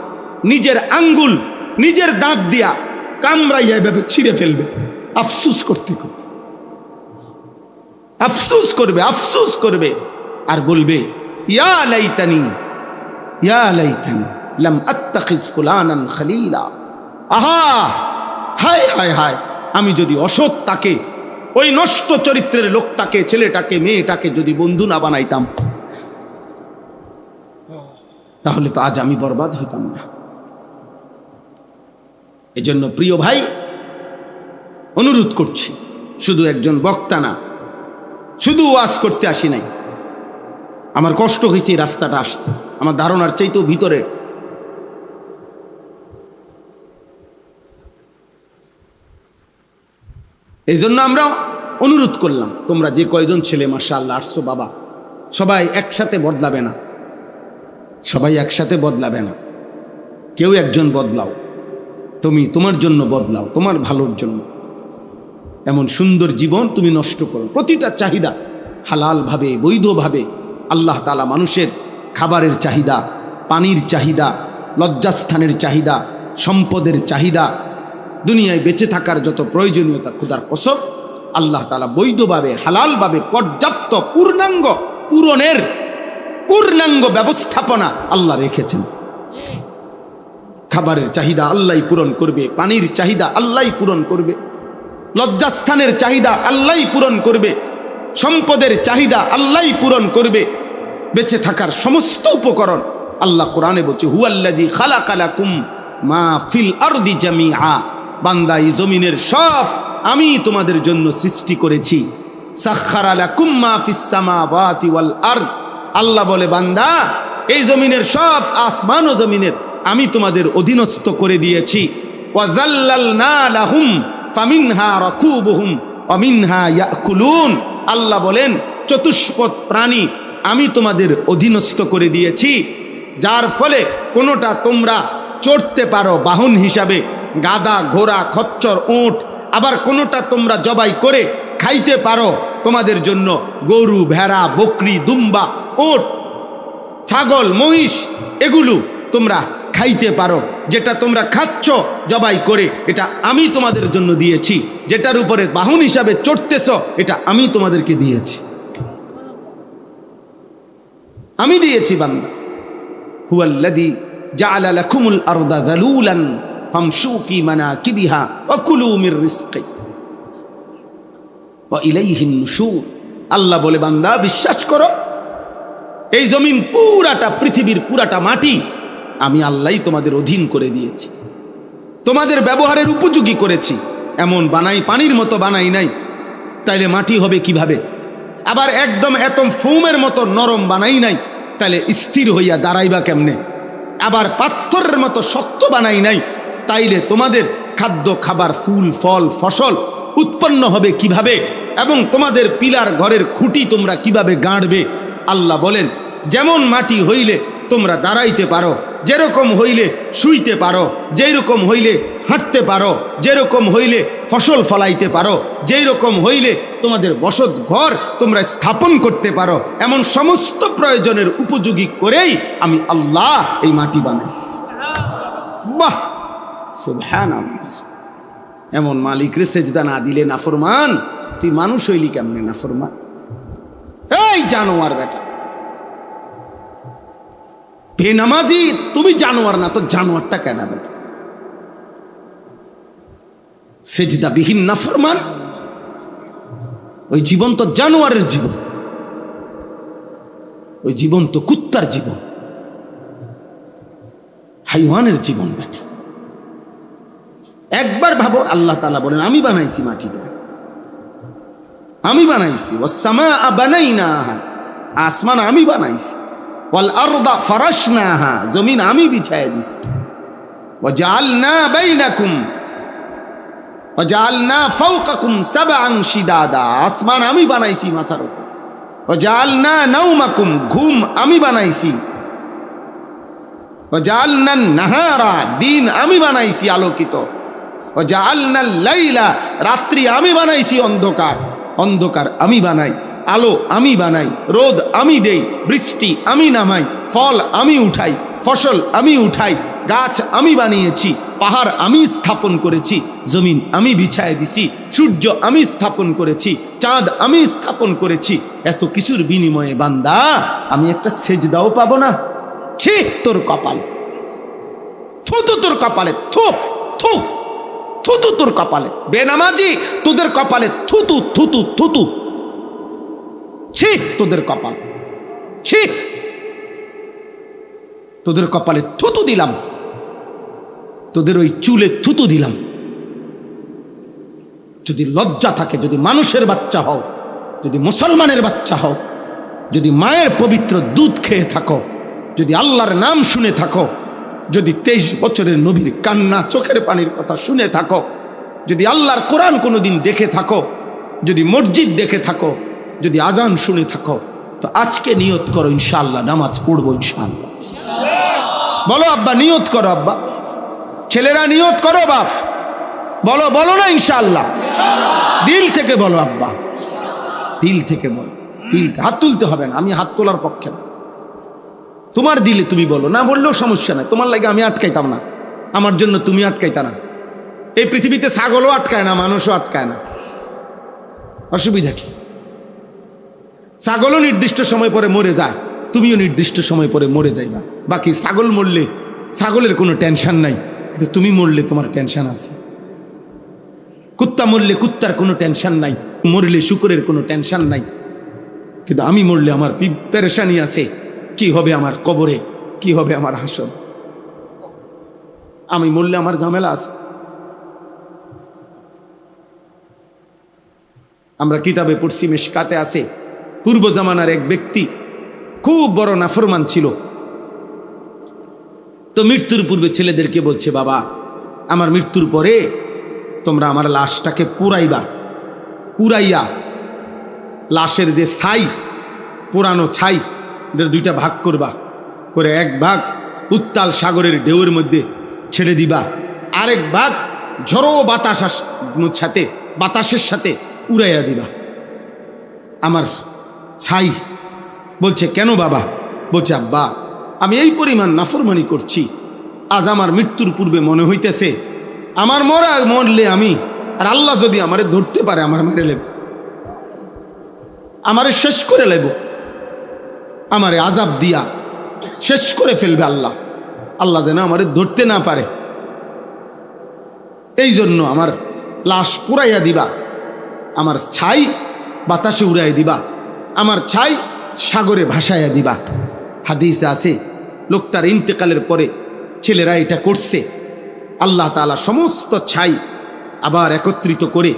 নিজের আঙ্গুল নিজের দাঁত দিয়া কামড়াইয়া এভাবে ছিঁড়ে ফেলবে, আফসুস করতে করতে আফসুস করবে, আফসুস করবে, আর বলবে ইয়া লাইতানি লাম আত্তাখিজ ফুলানান খলিলা। আহা, হায় হায় হায়, আমি যদি অসৎ তাকে, ওই নষ্ট চরিত্রের লোকটাকে, ছেলেটাকে, মেয়েটাকে যদি বন্ধু না বানাইতাম, তাহলে তো আজ আমি বরবাদ হইতাম না। এজন্য প্রিয় ভাই, অনুরোধ করছি, শুধু একজন বক্তা না, শুধু ওয়াজ করতে আসি নাই, আমার কষ্ট হয়েছে রাস্তাটা আসতে, আমার ধারণার চাইতেও ভিতরে। এই জন্য আমরা অনুরোধ করলাম, তোমরা যে কয়জন ছেলে মাশাআল্লাহ আসছো বাবা, সবাই একসাথে বদলাবে না, সবাই একসাথে বদলাবে না, কেউ একজন বদলাও, তুমি তোমার জন্য বদলাও, তোমার ভালোর জন্য। এমন সুন্দর জীবন তুমি নষ্ট করো। প্রতিটা চাহিদা হালালভাবে, বৈধভাবে, আল্লাহ তাআলা মানুষের খাবারের চাহিদা, পানির চাহিদা, লজ্জাস্থানের চাহিদা, সম্পদের চাহিদা, দুনিয়ায় বেঁচে থাকার যত প্রয়োজনীয়তা, খোদার কসম আল্লাহ তাআলা বৈধভাবে, হালালভাবে, পর্যাপ্ত পূর্ণাঙ্গ ব্যবস্থাপনা আল্লাহ রেখেছেন। খাবারের চাহিদা আল্লাহই পূরণ করবে, পানির চাহিদা আল্লাহই পূরণ করবে, লজ্জাস্থানের চাহিদা আল্লাহই পূরণ করবে, সম্পদের চাহিদা আল্লাহই পূরণ করবে, বেঁচে থাকার সমস্ত উপকরণ আল্লাহ কোরআনে বলছে হুয়াল্লাযী খালাকা লাকুম মা ফিল আরদি জামিআ, বান্দা এই জমিনের সব আমি তোমাদের জন্য সৃষ্টি করেছি। সাখখারা লাকুম মা ফিস সামাওয়াতি ওয়াল আরদ, আল্লাহ বলে বান্দা এই জমিনের সব, আসমান ও জমিনের আমি তোমাদের অধীনস্থ করে দিয়েছি। ওয়াজাল্লালনা লাহুম ফামিনহা রাকুবুহুম ওয়া মিনহা ইয়াকুলুন, আল্লাহ বলেন চতুষ্পদ প্রাণী আমি তোমাদের অধীনস্থ করে দিয়েছি, যার ফলে কোনোটা তোমরা চড়তে পারো বাহন হিসাবে, গাধা, ঘোড়া, খচ্চর, উট, আবার কোনোটা তোমরা জবাই করে খাইতে পারো, তোমাদের জন্য গরু, ভেড়া, বকরি, দুম্বা, উট, ছাগল, মহিষ, এগুলো তোমরা খাইতে পারো। যেটা তোমরা খাচ্ছ জবাই করে, এটা আমি তোমাদের জন্য দিয়েছি। যেটার উপরে বাহন হিসাবে চড়তেছ, এটা আমি তোমাদেরকে দিয়েছি, আমি দিয়েছি বান্দা। হুয়াল্লাযী জাআলা লাকুমুল আরদা যালুলান ফামশু ফি মানাকিবিহা ওয়া কুলু মির রিজকি ওয়া ইলাইহিন নুশুর, আল্লাহ বলে বান্দা বিশ্বাস করো, এই জমিন পুরাটা, পৃথিবীর পুরাটা মাটি আমি আল্লাহই তোমাদের অধীন করে দিয়েছি, তোমাদের ব্যবহারের উপযোগী করেছি। এমন বানাই, পানির মতো বানাই নাই, তাইলে মাটি হবে কিভাবে? আবার একদম এতম ফোমের মতো নরম বানাই নাই, তাইলে স্থির হইয়া দাঁড়াইবা কেমনে? আবার পাথরের মতো শক্ত বানাই নাই, তাইলে তোমাদের খাদ্য, খাবার, ফুল, ফল, ফসল উৎপন্ন হবে কিভাবে? এবং তোমাদের পিলার ঘরের খুঁটি তোমরা কিভাবে গাঁড়বে? আল্লাহ বলেন যেমন মাটি হইলে তোমরা দাঁড়াইতে পারো, যেরকম হইলে শুইতে পারো, যেই রকম হইলে হাঁটতে পারো, যেরকম হইলে ফসল ফলাইতে পারো, যেই রকম হইলে তোমাদের বসত ঘর তোমরা স্থাপন করতে পারো, এমন সমস্ত প্রয়োজনের উপযোগী করেই আমি আল্লাহ এই মাটি বানাইছি। বাহ, সুবহানাল্লাহ। এমন মালিকরে সেজদা না দিলে নাফরমান, তুই মানুষ হইলি কেমনে নাফরমান? এই জানোয়ার বেটা! বেনামাজি তুমি জানোয়ার না তো জানোয়ারটা কেন বেটা? সেজদা বিহীন নাফরমান ওই জীবন তো জানোয়ারের জীবন, ওই জীবন তো কুত্তার জীবন, হাইওয়ানের জীবন বেটা। একবার ভাবো, আল্লাহ তাআলা বলেন আমি বানাইছি মাটিটা, আমি বানাইছি, ওয়াস-সামাআ বানাইনাহা, আসমান আমি বানাইছি, ওয়াল আরদা ফারাশনাহা, জমিন আমি বিছায়া দিছি, ওয়া জাআলনা বাইনাকুম ওয়া জাআলনা ফাওকাকুম সাবআন শিদাদা, আসমান আমি বানাইছি মাথার উপর, ওয়া জাআলনা নাওমাকুম, ঘুম আমি বানাইছি, ওয়া জাআলনা নাহারা, দিন আমি বানাইছি আলোকিত, ওয়া জাআলনা লাইলা, রাত্রি আমি বানাইছি অন্ধকার, অন্ধকার আমি বানাই, আলো আমি বানাই, রোদ আমি দেই, বৃষ্টি আমি নামাই, ফল আমি উঠাই, ফসল আমি উঠাই, গাছ আমি বানিয়েছি, পাহাড় আমি স্থাপন করেছি, জমিন আমি বিছায় দিছি, সূর্য আমি স্থাপন করেছি, চাঁদ আমি স্থাপন করেছি। এত কিছুর বিনিময়ে বান্দা আমি একটা সেজদাও পাবো না? ছি তোর কপালে, থুতু তোর কপালে, থু থু থুতু তোর কপালে, বেনামাজি তোদের কপালে থুতু থুতু থুতু, ছি তোদের কপাল, ছি তোদের কপালে থুতু দিলাম, তোদের ওই চুলে থুতু দিলাম। যদি লজ্জা থাকে, যদি মানুষের বাচ্চা হও, যদি মুসলমানের বাচ্চা হও, যদি মায়ের পবিত্র দুধ খেয়ে থাকো, যদি আল্লাহর নাম শুনে থাকো, যদি 23 বছরের নবীর কান্না চোখের পানির কথা শুনে থাকো, যদি আল্লাহর কোরআন কোনোদিন দেখে থাকো, যদি মসজিদ দেখে থাকো, যদি আজান শুনে থাকো, তো আজকে নিয়ত করো ইনশাআল্লাহ নামাজ পড়বো ইনশাআল্লাহ। বলো আব্বা নিয়ত করো, আব্বা ছেলেরা নিয়ত করো, বাপ বলো, বলো না ইনশাআল্লাহ, দিল থেকে বলো আব্বা, দিল থেকে বলো, দিল, হাত তুলতে হবে না, আমি হাত তোলার পক্ষে না, তোমার দিলে তুমি বলো, না বললেও সমস্যা নাই, তোমার লাগে আমি আটকাইতাম না, আমার জন্য তুমি আটকাইতা না। এই পৃথিবীতে ছাগলও আটকায় না, মানুষও আটকায় না, অসুবিধা কি? ছাগলও নির্দিষ্ট সময় পরে মরে যায়, তুমিও নির্দিষ্ট সময় পরে মরে যাইবা। বাকি ছাগল মরলে ছাগলের কোনো টেনশন নাই, কিন্তু তুমি মরলে তোমার টেনশন আছে। কুত্তা মরলে কুত্তার কোনো টেনশন নাই, মরলে শুকরের কোনো টেনশন নাই, কিন্তু আমি মরলে আমার পেরেশানি আছে, কি হবে আমার কবরে, কি হবে আমার হাসর, আমি মরলে আমার ঝামেলা আছে। আমরা কিতাবে পড়ছি, মিশকাতে আছে, পূর্ব জামানার এক ব্যক্তি খুব বড় নাফরমান ছিল। তো মৃত্যুর পূর্বে ছেলেদেরকে বলছে, বাবা আমার মৃত্যুর পরে তোমরা আমার লাশটাকে পুরাইবা, পুরাইয়া লাশের যে ছাই, পুরানো ছাই, এটার 2টা ভাগ করবা, করে এক ভাগ উত্তাল সাগরের ঢেউয়ের মধ্যে ছেড়ে দিবা, আরেক ভাগ ঝড়ো বাতাসের সাথে উড়াইয়া দিবা আমার ছাই। বলছে কেন বাবা? বলছে আব্বা আমি এই পরিমাণ নাফরমানি করছি, আজ আমার মৃত্যুর পূর্বে মনে হইতেছে আমার মরলে আমি, আর আল্লাহ যদি আমারে ধরতে পারে আমার মেরে লেব, আমারে শেষ করে লেব, আমারে আজাব দিয়া শেষ করে ফেলবে আল্লাহ, আল্লাহ যেন আমারে ধরতে না পারে, এই জন্য আমার লাশ পুরাইয়া দিবা, আমার ছাই বাতাসে উড়াইয়া দিবা, আমার ছাই সাগরে ভাসাইয়া দিবা। হাদিসে আছে লোকটার ইন্তেকালের পরে ছেলেরা এটা করছে, আল্লাহ তাআলা সমস্ত ছাই আবার একত্রিত করে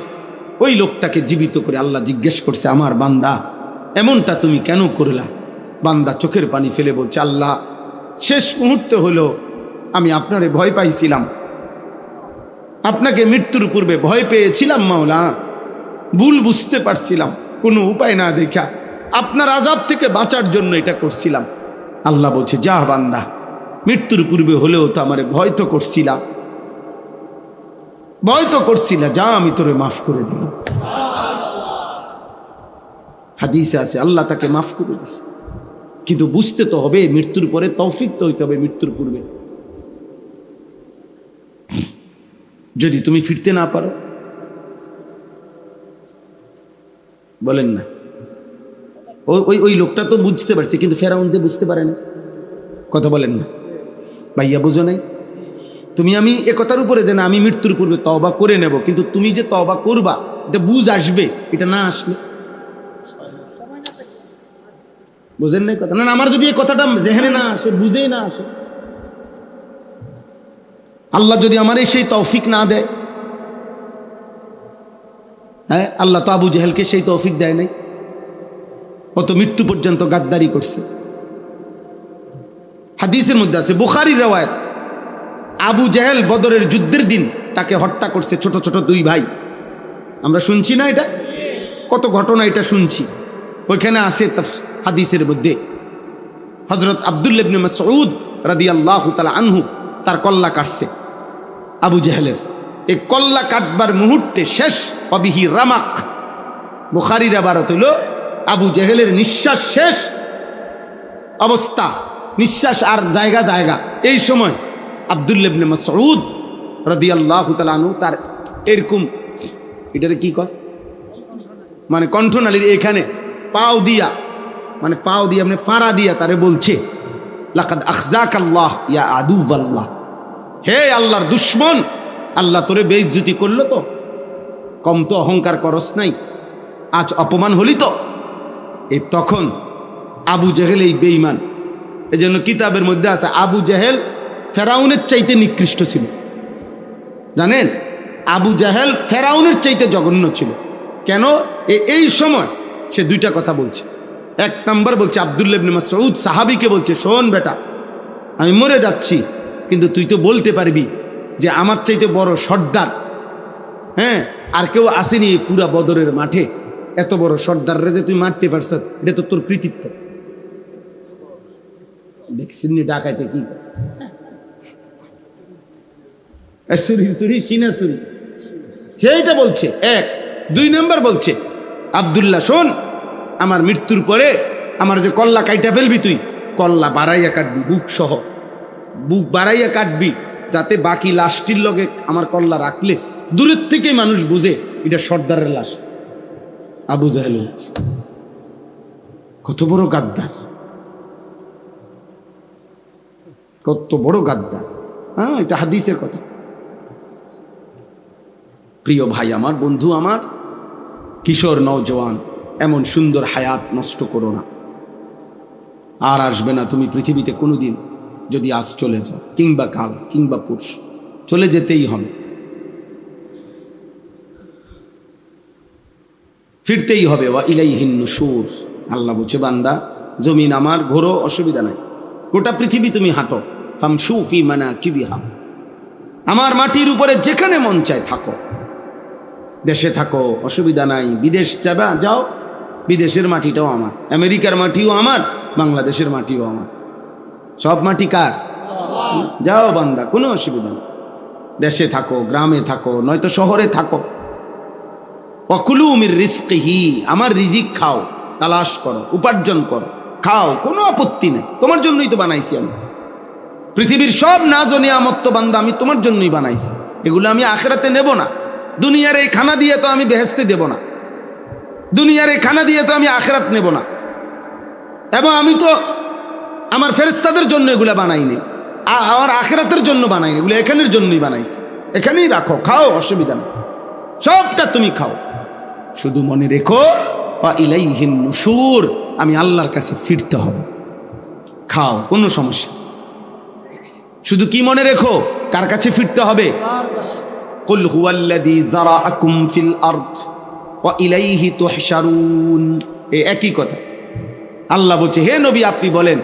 ওই লোকটাকে জীবিত করে আল্লাহ জিজ্ঞেস করছে, আমার বান্দা এমনটা তুমি কেন করলা? বান্দা চোখের পানি ফেলে বলছে, আল্লাহ শেষ মুহূর্তে হলো আমি আপনারে ভয় পাইছিলাম, আপনাকে মৃত্যুর পূর্বে ভয় পেয়েছিলাম মাওলা, ভুল বুঝতে পারছিলাম, কোনো উপায় না দেখা আপনার আযাব থেকে বাঁচার জন্য এটা করছিলাম। আল্লাহ বলছে, যা বান্দা মৃত্যুর পূর্বে হলেও তো আমারে ভয় তো করছিলা, যা আমি তোরে মাফ করে দিলাম। হাদিসে আছে আল্লাহ তাকে মাফ করে দিছে, কিন্তু বুঝতে তো হবে মৃত্যুর পরে, তৌফিক তো হইতে হবে মৃত্যুর পূর্বে। যদি তুমি ফিরতে না পারো, বলেন না, ওই লোকটা তো বুঝতে পারছে, কিন্তু ফেরাউন বুঝতে পারে না। কথা বলেন না ভাইয়া, বুঝো নাই? তুমি আমি এ কথার উপরে যে না আমি মৃত্যুর পূর্বে তওবা করে নেব, কিন্তু তুমি যে তওবা করবা এটা বুঝ আসবে, এটা না আসলে বুঝেন নাই কথা? না আমার যদি এই কথাটা জেহেনে না আসে, বুঝেই না আসে, আল্লাহ যদি আমার সেই তৌফিক না দেয়, হ্যাঁ আল্লাহ তো আবু জেহেলকে সেই তৌফিক দেয় নাই, কত মৃত্যু পর্যন্ত গাদ্দারি করছে। হাদিসের মধ্যে আছে, বুখারীর রওয়ায়াত, আবু জেহেল বদরের যুদ্ধের দিন তাকে হত্যা করছে ছোট ছোট দুই ভাই। আমরা শুনছি না এটা, কত ঘটনা এটা শুনছি। ওইখানে আছে হাদিসের মধ্যে হযরত আব্দুল্লাহ ইবনে মাসউদ রাদিয়াল্লাহু তাআলা আনহু তার কল্লা কাটছে আবু জেহেলের। এই কল্লা কাটবার মুহূর্তে শেষ অবিহি রামাক, বুখারীর ইবারত হইল আবু জেহেলের নিঃশ্বাস শেষ অবস্থা, নিঃশ্বাস আর জায়গা জায়গা। এই সময় আব্দুল্লাহ ইবনে মাসউদ রাদিয়াল্লাহু তাআলা আনহু তার এরকম, এটারে কি কয়, মানে কণ্ঠনালীর এখানে পাও দিয়া, মানে পাও দিয়া মানে ফাড়া দিয়া তারে বলছে, লাকাদ আখজাকাল্লাহ ইয়া আদুওয়াল্লাহ, হে আল্লাহর দুশমন, আল্লাহ তোরে বেইজ্জতি করলো তো, কম তো অহংকার করস নাই, আজ অপমান হলি তো। এই তখন আবু জেহেল এই বেঈমান, এই জন্য কিতাবের মধ্যে আছে আবু জেহেল ফেরাউনের চাইতে নিকৃষ্ট ছিল, জানেন? আবু জেহেল ফেরাউনের চাইতে জঘন্য ছিল। কেন? এই সময় সে দুইটা কথা বলছে। এক নাম্বার বলছে আব্দুল্লাহ ইবনে মাসউদ সাহাবীকে বলছে, শোন বেটা, আমি মরে যাচ্ছি, কিন্তু তুই তো বলতে পারবি যে আমার চাইতে বড় সর্দার, হ্যাঁ, আর কেউ আসেনি পুরা বদরের মাঠে, এত বড় সর্দাররে যে তুই মারতে পারছ, এটা তো তোর কৃতিত্ব। দেখছিস ডাকাইতে কি সেইটা বলছে। এক, দুই নাম্বার বলছে আব্দুল্লাহ শোন, আমার মৃত্যুর পরে আমার যে কল্লা কাইটা ফেলবি, তুই কল্লা বাড়াইয়া কাটবি, বুক সহ বুক বাড়াইয়া কাটবি, যাতে বাকি লাশটির লগে আমার কল্লা রাখলে দূরের থেকে মানুষ বুঝে এটা সর্দারের লাশ। আবু জেহেল কত বড় গাদ্দার, কত বড় গাদ্দার! হ্যাঁ, এটা হাদিসের কথা। প্রিয় ভাই আমার, বন্ধু আমার, কিশোর নওজওয়ান, এমন সুন্দর হায়াত নষ্ট করো না। আর আসবে না তুমি পৃথিবীতে কোনোদিন, যদি আজ চলে যাও, কিংবা কাল, কিংবা পুরুষ, চলে যেতেই হবে, ফিরতেই হবে। ওয়া ইলাইহিন নুশুর, আল্লাহ বলছে বান্দা জমিন আমার, ঘোরো, অসুবিধা নাই, গোটা পৃথিবী তুমি হাঁটো, ফামশু ফি মানাকিবিহা, আমার মাটির উপরে যেখানে মন চায় থাকো, দেশে থাকো অসুবিধা নাই, বিদেশ যাবা যাও, বিদেশের মাটিটাও আমার, আমেরিকার মাটিও আমার, বাংলাদেশের মাটিও আমার, সব মাটি কার? যাও বান্দা, কোনো অসুবিধা নেই, দেশে থাকো, গ্রামে থাকো, নয়তো শহরে থাকো। ওয়াকুলু মির রিজকিহি, আমার রিজিক খাও, তালাশ করো, উপার্জন করো, খাও, কোনো আপত্তি নেই, তোমার জন্যই তো বানাইছি আমি। পৃথিবীর সব নাজ ও নিয়ামত তো বান্দা আমি তোমার জন্যই বানাইছি, এগুলো আমি আখিরাতে নেব না। দুনিয়ার এই খানা দিয়ে তো আমি বেহেশতে দেব না, দুনিয়ার এই খানা দিয়ে তো আমি আখিরাত নেব না। এবং আমি তো আমার ফেরেশতাদের জন্য এগুলো বানাইনি, আমার আখিরাতের জন্য বানাইনি, এগুলো এখানের জন্যই বানাইছি। এখানেই রাখো, খাও, অসুবিধা নেই, সবটা তুমি খাও, শুধু মনে রেখো ওয়া ইলাইহিন নুশুর, আমি আল্লাহর কাছে ফিরতে হবে। খাও, কোনো সমস্যা, শুধু কি মনে রেখো, কার কাছে ফিরতে হবে? কুল হুয়াল্লাযী যারাআকুম ফিল আরদ ওয়া ইলাইহি তুহশারুন, এই একই কথা। আল্লাহ বলছে, হে নবী আপনি বলেন,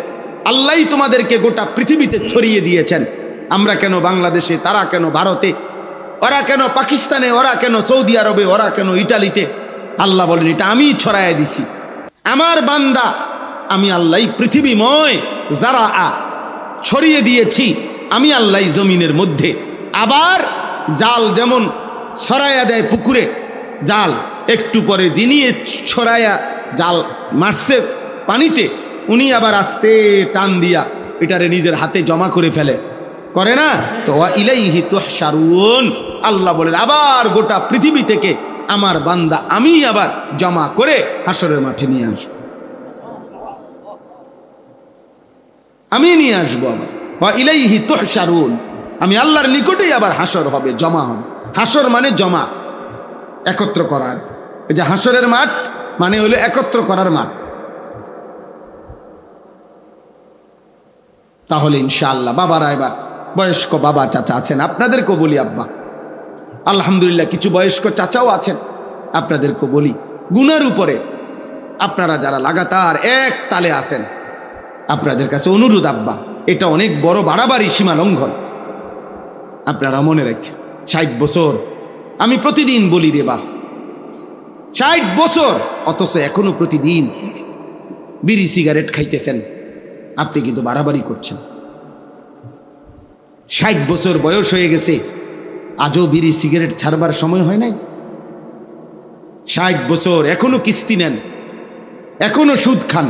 আল্লাহই তোমাদেরকে গোটা পৃথিবীতে ছড়িয়ে দিয়েছেন, আমরা কেন বাংলাদেশে, তারা কেন ভারতে, ওরা কেন পাকিস্তানে, ওরা কেন সৌদি আরবে, ওরা কেন ইটালিতে? আল্লাহ বলেন, এটা আমি ছড়াইয়া দিছি, আমার বান্দা আমি আল্লাহ পৃথিবীময় যারা ছড়িয়ে দিয়েছি, আমি আল্লাহ জমিনের মধ্যে। আবার জাল যেমন ছড়াইয়া দেয় পুকুরে, জাল একটু পরে যিনি ছড়াইয়া জাল মারছে পানিতে, উনি আবার আস্তে টান দিয়া এটারে নিজের হাতে জমা করে ফেলে, করে না? তো ওয়া ইলাইহি তুহশারুন, আল্লাহ বলেন আবার গোটা পৃথিবী থেকে আমার বান্দা আমি আবার জমা করে হাসরের মাঠে নিয়ে আসব। আমি নিয়ে আসবো আবার, ওয়া ইলাইহি তুহশারুন, আমি আল্লাহর নিকটেই আবার হাসর হবে, জমা হবে। হাসর মানে জমা, একত্র করার। এই যে হাসরের মাঠ মানে হলো একত্র করার মাঠ। তাহলে ইনশাআল্লাহ বাবারা, এবার বয়স্ক বাবা চাচা আছেন, আপনাদেরকেও বলি আব্বা, আলহামদুলিল্লাহ কিছু বয়স্ক চাচাও আছেন, আপনাদেরকেও বলি, গুনার উপরে আপনারা যারা লাগাতার এক তালে আছেন, আপনাদের কাছে অনুরোধ আব্বা, এটা অনেক বড় বাড়াবাড়ি, সীমা লঙ্ঘন। আপনারা মনে রাখেন, 60 বছর, আমি প্রতিদিন বলি রে বাপ, 60 বছর, অথচ এখনো প্রতিদিন বিড়ি সিগারেট খাইতেছেন, আপনি কিন্তু বাড়াবাড়ি করছেন। 60 বছর বয়স হয়ে গেছে, আজও বিড়ি সিগারেট ছাড়বার সময় হয় নাই। 60 বছর এখনো কিস্তি নেন, এখনো সুদ খান,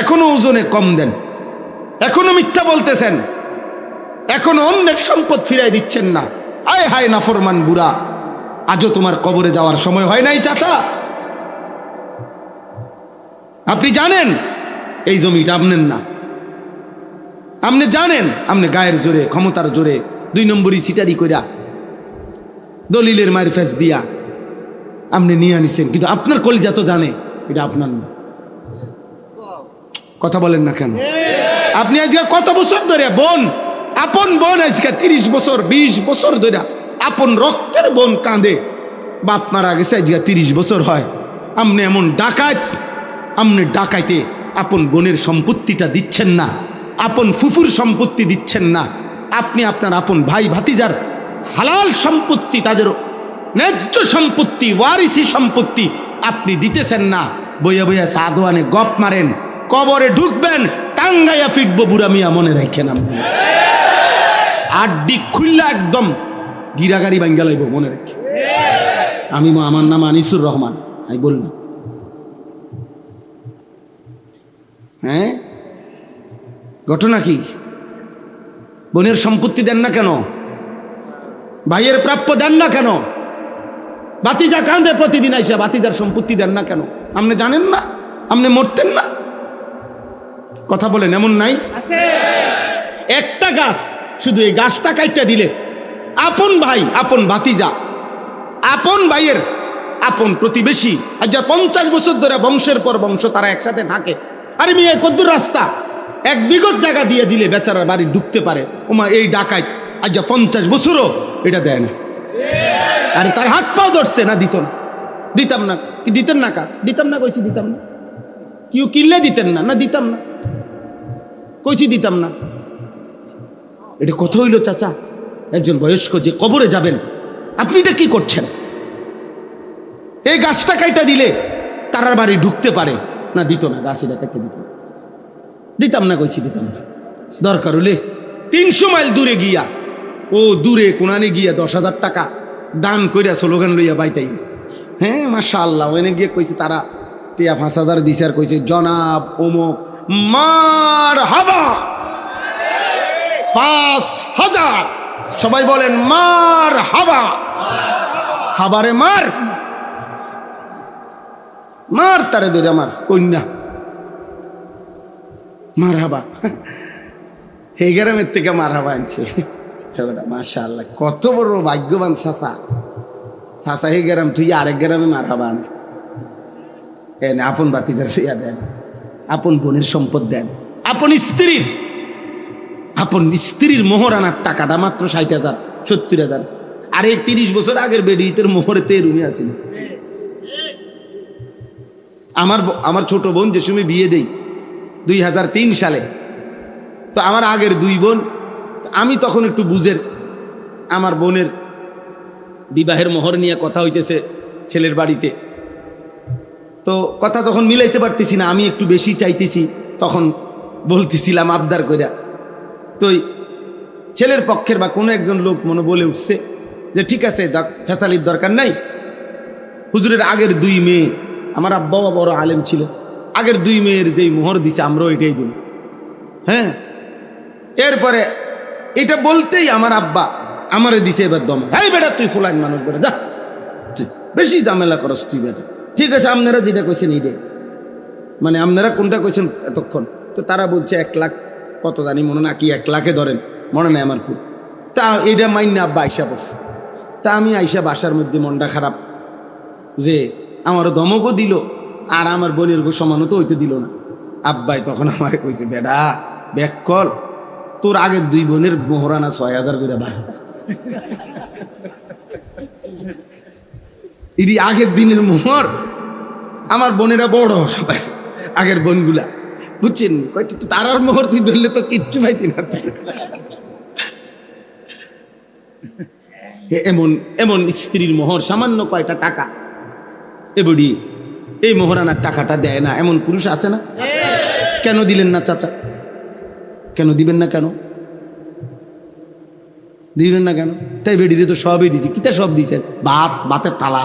এখনো ওজনে কম দেন, এখনো মিথ্যা বলতেছেন, এখনো অন্যের সম্পদ ফিরাই দিচ্ছেন না। আয় হায় নাফরমান বুড়া, আজও তোমার কবরে যাওয়ার সময় হয় নাই চাচা। আপনি জানেন এই জমিটা আপনার না, আপনি জানেন আপনি গায়ের জোরে, ক্ষমতার জোরে, 2 নম্বরই সিটারি কইরা, দলিলের মায়ের ফেস দিয়া আপনি নিয়ে আনিছেন, কিন্তু আপনার কলিজা তো জানে এটা আপনার না। কথা বলেন না কেন? আপনি আজকে কত বছর ধরে বোন, আপন বোন আজকে 30 বছর 20 বছর ধরে আপন রক্তের বোন কাঁদে, বাপ মারা গেছে আজকে 30 বছর হয়, আপনি এমন ডাকাত, আপনি ডাকাইতে আপন বোনের সম্পত্তিটা দিচ্ছেন না, আপন ফুফুর সম্পত্তি দিচ্ছেন না, আপনি আপনার আপন ভাই ভাতিজার হালাল সম্পত্তি, তাদের ন্যায্য সম্পত্তি, ওয়ারিসি সম্পত্তি আপনি দিতেছেন না। বইয়া বইয়া সাদোয়ানে গপ মারেন, কবরে ঢুকবেন টাঙ্গাইয়া ফিটবো বুড়া মিয়া, মনে রাখেন। আপনি আড্ডি খুললা একদম গিরাগাড়ি ভাঙ্গা লাইব, মনে রাখেন। আমি আমার নাম আনিসুর রহমান, আমি বললাম। হ্যাঁ, ঘটনা কি? বোনের সম্পত্তি দেন না কেন? ভাইয়ের প্রাপ্য দেন না কেন? বাতিজা কাঁদে প্রতিদিন আইসা, বাতিজার সম্পত্তি দেন না কেন? আপনি জানেন না আপনি মরতেন না? কথা বলেন, এমন নাই? একটা গাছ, শুধু এই গাছটা কাইটা দিলে আপন ভাই, আপন ভাতিজা, আপন ভাইয়ের আপন প্রতিবেশী, আজ 50 বছর ধরে বংশের পর বংশ তারা একসাথে থাকে। আরে মেয়ে কদ্দুর রাস্তা, 1 বিঘত জায়গা দিয়ে দিলে বেচারার বাড়ি ঢুকতে পারে। ওমা এই ডাকাত আজ 50 বছরও এটা দেয় না। আরে তার হাত পাও ধরছে না, দিত না, দিতাম না। কি দিতেন না? দিতাম না কইছি, দিতাম না। কেউ কিনলে দিতেন না? না দিতাম না কইছি, দিতাম না। এটা কথা হইল চাচা? একজন বয়স্ক যে কবরে যাবেন, আপনি এটা কি করছেন? এই গাছটা কাইটা দিলে তারার বাড়ি ঢুকতে পারে না, দিত না। গাছ এটা কাইটা দিতাম না কইছি, দিতাম না। দরকার হলে 300 মাইল দূরে গিয়া, ও দূরে কোনানে গিয়া 10,000 টাকা দান কইরা স্লোগান লইয়া বাইতাই। হ্যাঁ মাশাআল্লাহ, ওখানে গিয়ে কইছে তারা 5,000 দিছে, আর কইছে জনাব অমুক মার হাবা 5,000। সবাই বলেন মার হাবা। হাবারে মার, মার তারে ধরে, আমার কন্যা মার হাবা। এই গ্রামের থেকে মার হাবা আনছে। মাশাআল্লাহ, কত বড় ভাগ্যবান চাচা। চাচা এই গ্রাম তুই আরেক গ্রামে মার হাবা আনে। এনে আপন বাতিজার ইয়া দেন, আপন বোনের সম্পদ দেন, আপন স্ত্রীর মোহর আনার টাকাটা মাত্র 60,000 70,000। আর এই 30 বছর আগের বেডিতের মোহরেতে রুমে আসেন। আমার ছোট বোন যে সময় বিয়ে দেই 2003 সালে, তো আমার আগের 2 বোন, আমি তখন একটু বুঝের, আমার বোনের বিবাহের মোহর নিয়ে কথা হইতেছে ছেলের বাড়িতে। তো কথা তখন মিলাইতে পারতেছি না, আমি একটু বেশি চাইতেছি, তখন বলতেছিলাম আবদার কইরা। তো ছেলের পক্ষের বা কোনো একজন লোক মনে বলে উঠছে যে ঠিক আছে, ফেসালির দরকার নাই। হুজুরের আগের 2 মেয়ে, আমার আব্বাও বড় আলেম ছিল, আগের 2 মেয়ের যেই মোহর দিছে আমরাও এটাই দিন। হ্যাঁ, এরপরে এটা বলতেই আমার আব্বা আমারে দিছে এবার দম, এই বেটা তুই ফুলাইন মানুষ, বেটা যা, বেশি ঝামেলা করস তুই বেটা। ঠিক আছে, আপনারা যেটা কইছেন এইটাই, মানে আপনারা কোনটা কইছেন এতক্ষণ, তো তারা বলছে 1 লাখ কত জানি মনে না কি 1 লাখে ধরেন মনে নাই আমার খুব। তা এটা মাইন্না আব্বা আইসা পড়ছে। তা আমি আইসা বাসার মধ্যে মনটা খারাপ যে আমারও ধমকও দিল আর আমার বোনের সমানও তো হইতে দিল না। আব্বাই তখন আমাকে কইছে, বেডা ব্যাক কল, তোর আগের 2 বোনের মোহরানা 6000 করে বাড়ি। এটি আগের দিনের মোহর। আমার বোনেরা বড় সবাই, আগের বোনগুলা, বুঝছেন? কইতে তারার মোহর তুই ধরলে তো কিচ্ছু পাইতি না। এমন এমন স্ত্রীর মোহর সামান্য কয়টা টাকা, এবডি এই মোহরানার টাকাটা দেয় না, এমন পুরুষ আছে না? কেন দিলেন না চাচা? কেন দিবেন না? কেন দিবেন না কেন? তাই বেডিরে তো সবই দিছি। কিতা সব দিছেন? ভাত, ভাতের থালা,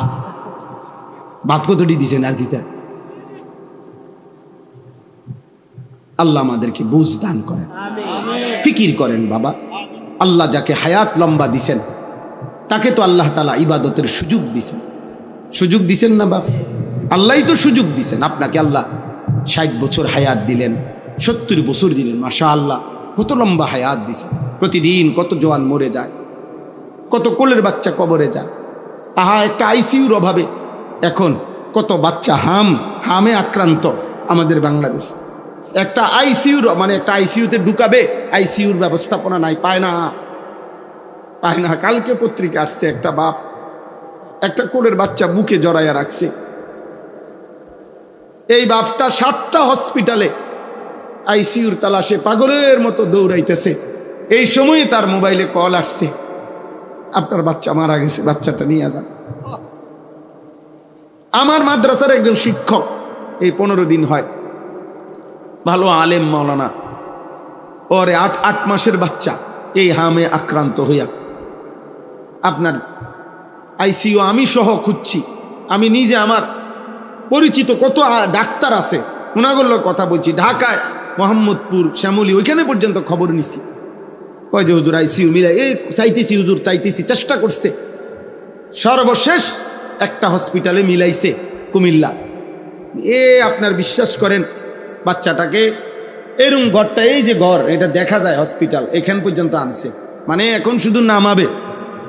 ভাত কতটি দিছেন আর কিতা? আল্লাহ আমাদেরকে বুঝ দান করেন, ফিকির করেন বাবা। আল্লাহ যাকে হায়াত লম্বা দিছেন তাকে তো আল্লাহ তাআলা ইবাদতের সুযোগ দিছেন। সুযোগ দিছেন না বাপ? আল্লাহই তো সুযোগ দিছেন আপনাকে। আল্লাহ 60 বছর হায়াত দিলেন, 70 বছর দিলেন, মাশাআল্লাহ কত লম্বা হায়াত দিছেন। প্রতিদিন কত জওয়ান মরে যায়, কত কোলের বাচ্চা কবরে যায়। আহা, একটা আইসিইউর অভাবে এখন কত বাচ্চা হামে আক্রান্ত আমাদের বাংলাদেশ। একটা আইসিইউর মানে একটা আইসিইউতে ঢুকাবে, আইসিইউর ব্যবস্থাপনা নাই, পায় না। কালকে পত্রিকা আসছে, একটা বাপ একটা কোলের বাচ্চা বুকে জড়াইয়া রাখছে। এই বাপটা 7টা হসপিটালে আইসিইউর তালাশে পাগলের মতো দৌড়াইতেছে। এই সময় তার মোবাইলে কল আসছে, আপনার বাচ্চা মারা গেছে, বাচ্চাটা নিয়ে যান। আমার মাদ্রাসার একজন শিক্ষক, এই 15 দিন হয়, ভালো আলেম মাওলানা, ওরে 8 মাসের বাচ্চা এই হামে আক্রান্ত হইয়া আপনার আইসিইউ আমি সহ খুঁজছি। আমি নিজে, আমার পরিচিত কত ডাক্তার আছে, ওনাগুলোর কথা বলছি, ঢাকায় মোহাম্মদপুর, শ্যামলী, ওইখানে পর্যন্ত খবর নিছি। কয় যে হুজুর আইসিইউ মিলাই, এই চাইতেছি হুজুর, চাইতেছি, চেষ্টা করছে। সর্বশেষ একটা হসপিটালে মিলাইছে কুমিল্লা। আপনার বিশ্বাস করেন, বাচ্চাটাকে এরকম ঘরটা, এই যে ঘর, এটা দেখা যায় হসপিটাল, এখান পর্যন্ত আনছে। মানে এখন শুধু নামাবে,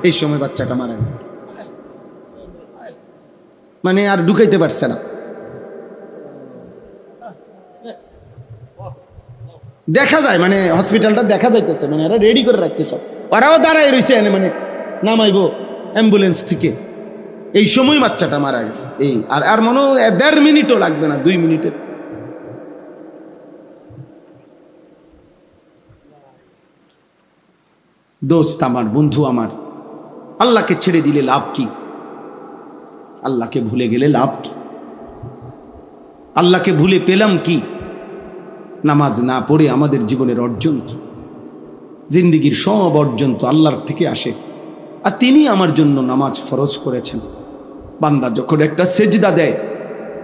এই সময় বাচ্চাটা মারা গেছে। মানে আর ঢুকাইতে পারছে না। দেখা যায়, মানে হসপিটালটা দেখা যাইতেছে, মানে এরা রেডি করে রাখছে সব, ওরাও দাঁড়ায় রয়েছে, মানে নামাইবো অ্যাম্বুলেন্স থেকে। এই সময় বাচ্চাটা মারা গেছে। এই আর মনে 1.5 মিনিটও লাগবে না, 2 মিনিটের। দোস্ত আমার, বন্ধু আমার, আল্লাহকে ছেড়ে দিলে লাভ কি? আল্লাহকে ভুলে গেলে লাভ কি? আল্লাহকে ভুলে পেলাম কি? নামাজ না পড়ে আমাদের জীবনের অর্জন কি? জিন্দিগির সব অর্জন তো আল্লাহর থেকে আসে, আর তিনি আমার জন্য নামাজ ফরজ করেছেন। বান্দা যখন একটা সেজদা দেয়,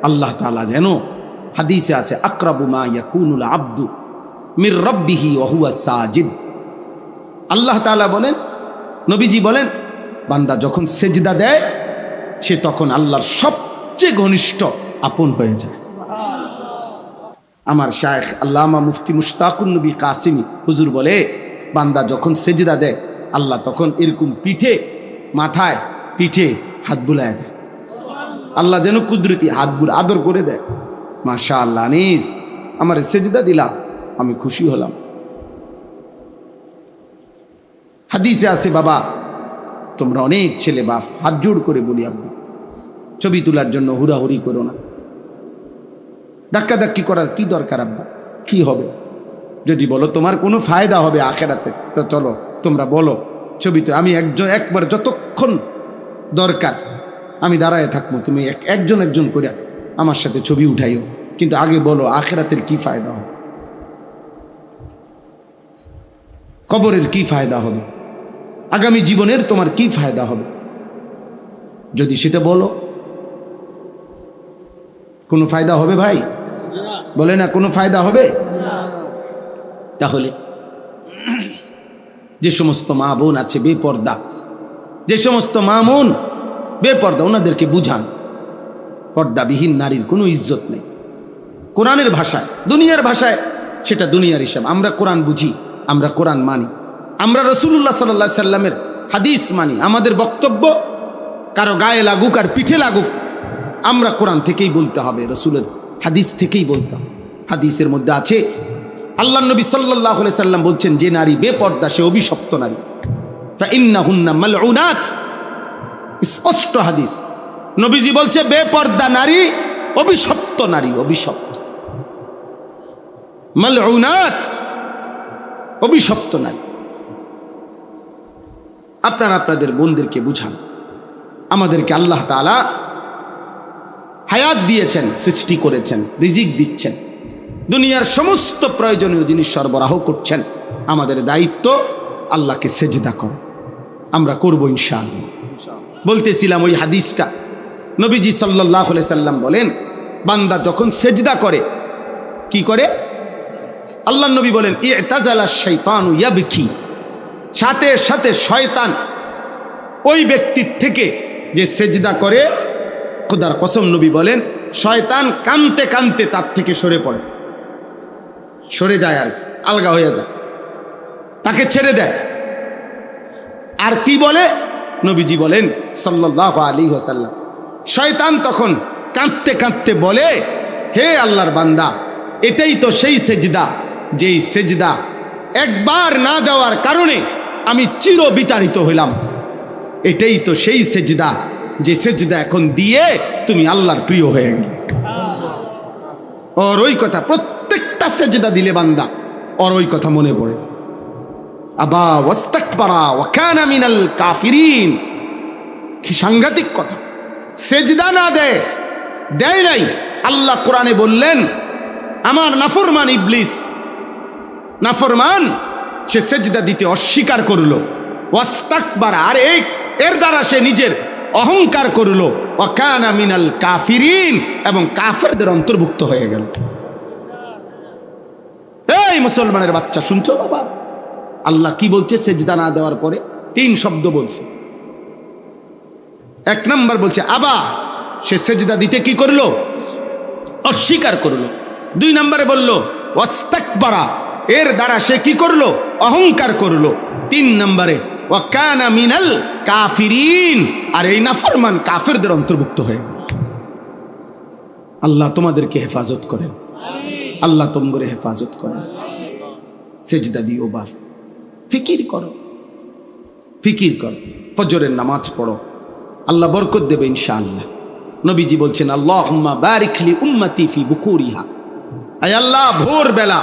আল্লাহ তাআলা যেন, হাদিসে আছে, আকরাবু মা ইয়াকুনুল আবদু মির রাব্বিহি ওয়া হুয়া সাজিদ। আল্লাহ তাআলা বলেন, নবীজি বলেন, বান্দা যখন সেজদা দেয় সে তখন আল্লাহর সবচেয়ে ঘনিষ্ঠ আপন হয়ে যায়। আমার শায়েখ আল্লামা মুফতি মুশতাকুন নবী কাসিমি হুজুর বলে, বান্দা যখন সেজদা দেয় আল্লাহ তখন এরকম পিঠে, মাথায়, পিঠে হাত বুলায় দেয়। আল্লাহ যেন কুদরতি হাত বুলা আদর করে দেয়। মাশাআল্লাহ, আনিস আমার সেজদা দিলা, আমি খুশি হলাম। হাদিসে আছে, বাবা তোমরা অনেক ছেলে বাপ, হাত জোড় করে বলি, আব্বা ছবি তোলার জন্য হুড়াহুড়ি করো না, ধাক্কাধাক্কি করার কি দরকার আব্বা? কি হবে? যদি বলো তোমার কোনো ফায়দা হবে আখেরাতে, তো চলো তোমরা বলো ছবি তো, আমি একবার যতক্ষণ দরকার আমি দাঁড়ায় থাকবো, তুমি একজন করে আমার সাথে ছবি উঠাইও, কিন্তু আগে বলো আখেরাতের কি ফায়দা হবে, কবরের কি ফায়দা হবে, আগামী জীবনের তোমার কি ফায়দা হবে? যদি সেটা বলো, কোনো ফায়দা হবে ভাই? বলে না কোনো ফায়দা হবে? তাহলে যে সমস্ত মা বোন আছে বেপর্দা, যে সমস্ত মা বোন বেপর্দা, ওনাদেরকে বুঝান পর্দাবিহীন নারীর কোনো ইজ্জত নেই। কোরআনের ভাষায়, দুনিয়ার ভাষায় সেটা দুনিয়ার হিসাব। আমরা কোরআন বুঝি, আমরা কোরআন মানি, আমরা রাসূলুল্লাহ সাল্লাল্লাহু আলাইহি সাল্লামের হাদিস মানি। আমাদের বক্তব্য কারো গায়ে লাগুক আর পিঠে লাগুক, আমরা কোরআন থেকেই বলতে হবে, রাসূলের হাদিস থেকেই বলতে হবে। হাদিসের মধ্যে আছে, আল্লাহ নবী সাল্লাল্লাহু আলাইহি সাল্লাম বলছেন, যে নারী বেপর্দা সে অভিশপ্ত নারী। ফাইন্নাহুন্না মালউনাত, স্পষ্ট হাদিস। নবীজি বলছে বেপর্দা নারী অভিশপ্ত নারী, অভিশপ্ত, মালউনাত, অভিশপ্ত নারী। আপনারা আপনাদের বোনদেরকে বুঝান। আমাদেরকে আল্লাহ তাআলা হায়াত দিয়েছেন, সৃষ্টি করেছেন, রিজিক দিচ্ছেন, দুনিয়ার সমস্ত প্রয়োজনীয় জিনিস সরবরাহ করছেন। আমাদের দায়িত্ব আল্লাহকে সেজদা করা। আমরা করব ইনশাআল্লাহ। বলতেছিলাম ওই হাদিসটা, নবীজি সাল্লাল্লাহু আলাইহি সাল্লাম বলেন, বান্দা যখন সেজদা করে, কি করে? আল্লাহ নবী বলেন, ইতাজালা শাইতানু ইয়াবকি, সাথে সাথে শয়তান ওই ব্যক্তির থেকে যে সেজদা করে, খোদার কসম নবী বলেন, শয়তান কানতে কানতে তার থেকে সরে পড়ে, সরে যায়, আর আলগা হয়ে যায়, তাকে ছেড়ে দেয়। আর কি বলে? নবীজি বলেন সাল্লাল্লাহু আলাইহি ওয়াসাল্লাম, শয়তান তখন কাঁদতে কাঁদতে বলে, হে আল্লাহর বান্দা, এটাই তো সেই সেজদা, যেই সেজদা একবার না দেওয়ার কারণে আমি চির বিতাড়িত হইলাম। এটাই তো সেই সেজদা, যে সেজদা এখন দিয়ে তুমি আল্লাহর প্রিয় হয়ে গেলে। ওর ওই কথা, প্রত্যেকটা সেজদা দিলে বান্দা ওর ওই কথা মনে পড়ে। আবা ওয়াস্তাকবারা ওয়া কানা মিনাল কাফিরিন, কি সাংঘাতিক কথা! সেজদা না দেয়, দেয় নাই। আল্লাহ কোরআনে বললেন, আমার নাফরমান ইবলিস, নাফরমান, সে সেজদা দিতে অস্বীকার করলো। ওয়াস্তাকবারা, আর এর দ্বারা সে নিজের অহংকার করলো। ওয়া কানা মিনাল কাফিরিন, এবং কাফেরদের অন্তর্ভুক্ত হয়ে গেল। এই মুসলমানের বাচ্চা, শুনছো বাবা? আল্লাহ কি বলছে সেজদা না দেওয়ার পরে? 3 শব্দ বলছে। 1 নম্বর বলছে আবা, সে সেজদা দিতে কি করলো? অস্বীকার করলো। 2 নম্বরে বললো ওয়াস্তাকবারা, এর দ্বারা সে কি করলো? অহংকার করলো। 3 নম্বরে ওয়া কানা মিনাল কাফিরিন, আর এই নাফরমান কাফেরদের অন্তর্ভুক্ত হয়ে গেল। আল্লাহ তোমাদেরকে হেফাজত করেন, আল্লাহ তোমরে হেফাজত করেন। সেজদা দিও বাপ, ফিকির করো, ফিকির করো, ফজরের নামাজ পড়ো, আল্লাহ বরকত দেবে ইনশাআল্লাহ। নবীজি বলছেন, আল্লাহুম্মা বারিক লি উম্মতি ফি বুকুরিহা, আয় আল্লাহ ভোর বেলা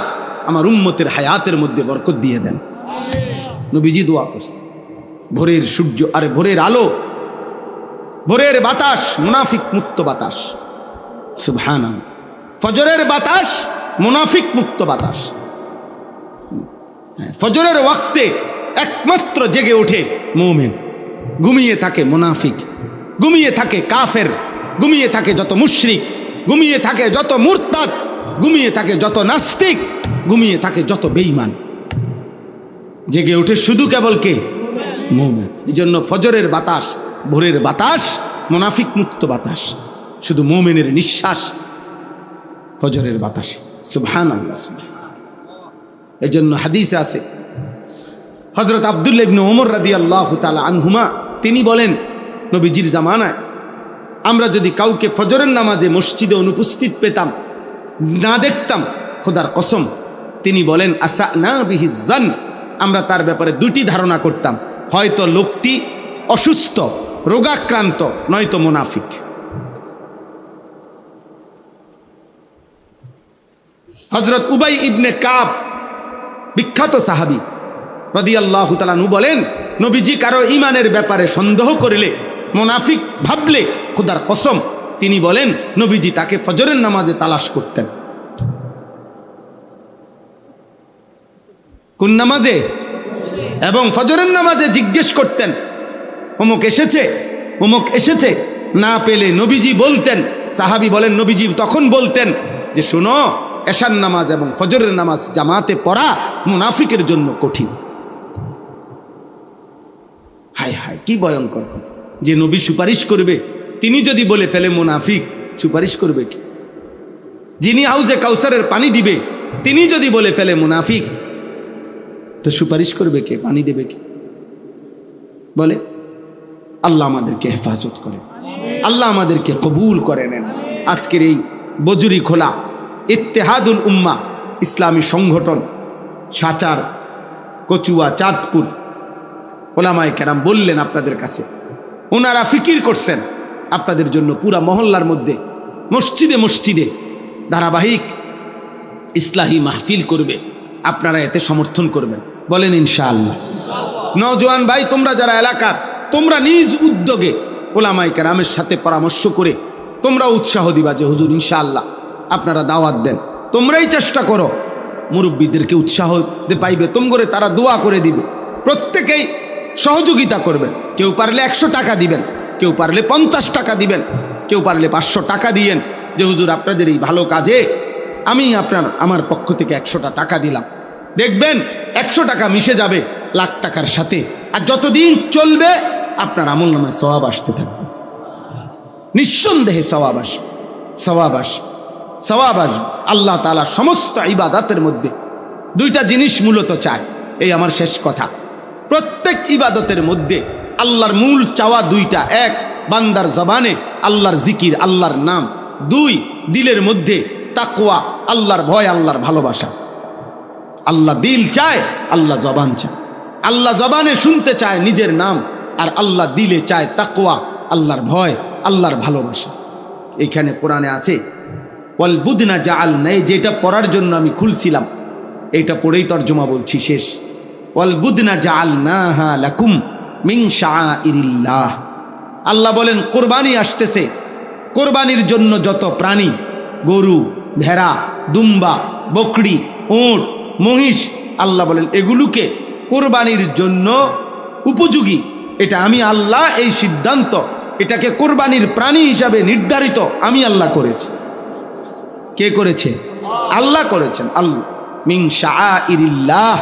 আমার উম্মতের হায়াতের মধ্যে বরকত দিয়ে দেন। নবীজি দোয়া করছে। ভোরের সূর্য, আরে ভোরের আলো, ভোরের বাতাস মুনাফিক মুক্ত বাতাস, সুবহানাল্লাহ। ফজরের বাতাস মুনাফিক মুক্ত বাতাস। ফজরের ওয়াক্তে একমাত্র জেগে ওঠে মুমিন, ঘুমিয়ে থাকে মুনাফিক, ঘুমিয়ে থাকে কাফের, ঘুমিয়ে থাকে যত মুশরিক, ঘুমিয়ে থাকে যত মুরতাদ, ঘুমিয়ে থাকে যত নাস্তিক, ঘুমিয়ে থাকে যত বেঈমান। জেগে ওঠে শুধু কেবল কে? মুমিন। এই জন্য ফজরের বাতাস, ভোরের বাতাস মুনাফিক মুক্ত বাতাস, শুধু মুমিনের নিঃশ্বাস ফজরের বাতাসে। সুবহানাল্লাহ, সুবহানাল্লাহ। এই জন্য হাদিসে আছে, হযরত আব্দুল্লাহ ইবনে ওমর রাদিয়াল্লাহু তাআলা আনহুমা তিনি বলেন, নবীজির জামানায় আমরা যদি কাউকে ফজরের নামাজে মসজিদে অনুপস্থিত পেতাম, না দেখতাম, খোদার কসম তিনি বলেন, আসানা বিহি জান, আমরা তার ব্যাপারে 2টি ধারণা করতাম, হয়তো লোকটি অসুস্থ, রোগাক্রান্ত, নয়তো মুনাফিক। হযরত উবাই ইবনে কাব, বিখ্যাত সাহাবী রাদিয়াল্লাহু তাআলা আনহু বলেন, নবীজি কারো ঈমানের ব্যাপারে সন্দেহ করলে, মুনাফিক ভাবলে, খোদার কসম তিনি বলেন, নবীজি তাকে ফজরের নামাজে তালাশ করতেন। কোন নামাজে? এবং ফজরের নামাজে জিজ্ঞেস করতেন, অমুক এসেছে, অমুক এসেছে। না পেলে নবীজি বলতেন, সাহাবী বলেন, নবীজি তখন বলতেন যে শোনো, এশার নামাজ এবং ফজরের নামাজ জামাতে পড়া মুনাফিকের জন্য কঠিন। হায় হায়, কি ভয়ঙ্কর কথা! যে নবী সুপারিশ করবে, তিনি যদি বলে ফেলে মুনাফিক, সুপারিশ করবে কি? যিনি হাউজে কাউসারের পানি দিবে, তিনি যদি বলে ফেলে মুনাফিক, তো সুপারিশ করবে কে, পানি দেবে কে? বলে আল্লাহ আমাদেরকে হেফাজত করে, আল্লাহ আমাদেরকে কবুল করে নেন। আজকের এই বজুরি খোলা ইত্তেহাদুল উম্মাহ ইসলামী সংগঠন সাচার, কচুয়া, চাঁদপুর ওলামায়ে কেরাম বললেন আপনাদের কাছে, ওনারা ফিকির করছেন আপনাদের জন্য পুরা মহল্লার মধ্যে মসজিদে মসজিদে ধারাবাহিক ইসলাহি মাহফিল করবে, আপনারা এতে সমর্থন করবেন, বলেন ইনশাআল্লাহ। নওজোয়ান ভাই, তোমরা যারা এলাকার, তোমরা নিজ উদ্যোগে ওলামায়ে কেরামের সাথে পরামর্শ করে তোমরা উৎসাহ দিবা যে হুজুর ইনশাআল্লাহ আপনারা দাওয়াত দেন, তোমরাই চেষ্টা করো, মুরব্বীদেরকে উৎসাহ পাইবে, তোমরে তারা দোয়া করে দিবে, প্রত্যেকেই সহযোগিতা করবেন। কেউ পারলে 100 টাকা দিবেন, কেউ পারলে 50 টাকা দিবেন, কেউ পারলে 500 টাকা দিয়েন যে হুজুর আপনাদের এই ভালো কাজে আমি আমার পক্ষ থেকে 100টা টাকা দিলাম। দেখবেন 100 টাকা মিশে যাবে লাখ টাকার সাথে, আর যতদিন চলবে আপনার আমল নামায় সওয়াব আসতে থাকবে, নিঃসন্দেহে সওয়াব আসবে, সওয়াব আসবে, সওয়াব আসবে। আল্লাহ তাআলা সমস্ত ইবাদতের মধ্যে 2টা জিনিস মূলত চায়, এই আমার শেষ কথা। প্রত্যেক ইবাদতের মধ্যে আল্লাহর মূল চাওয়া 2টা, 1 বান্দার জবানে আল্লাহর জিকির, আল্লাহর নাম, 2 দিলের মধ্যে তাকওয়া, আল্লাহর ভয়, আল্লাহর ভালোবাসা। আল্লাহ দিল চায়, আল্লাহ জবান চায়। আল্লাহ জবানে শুনতে চায় নিজের নাম, আর আল্লাহ দিলে চায় তাকওয়া, আল্লাহর ভয়, আল্লাহর ভালোবাসা। এখানে কোরআনে আছে ওয়াল বুদনা জাআলনা, যেটা পড়ার জন্য আমি খুলছিলাম, এইটা পড়েই তরজমা বলছি, শেষ। ওয়াল বুদনা জাআলনাহা লাকুম মিন শাআইরিল্লাহ। আল্লাহ বলেন কোরবানি আসতেছে, কোরবানির জন্য যত প্রাণী, গরু, ভেড়া, দুম্বা, বকরি, উট, মহিষ, আল্লাহ বলেন এগুলোকে কোরবানির জন্য উপযোগী, এটা আমি আল্লাহ এই সিদ্ধান্ত, এটাকে কোরবানির প্রাণী হিসাবে নির্ধারিত আমি আল্লাহ করেছি। কে করেছে? আল্লাহ করেছেন। আল্লাহ মিন শাআইরিল্লাহ,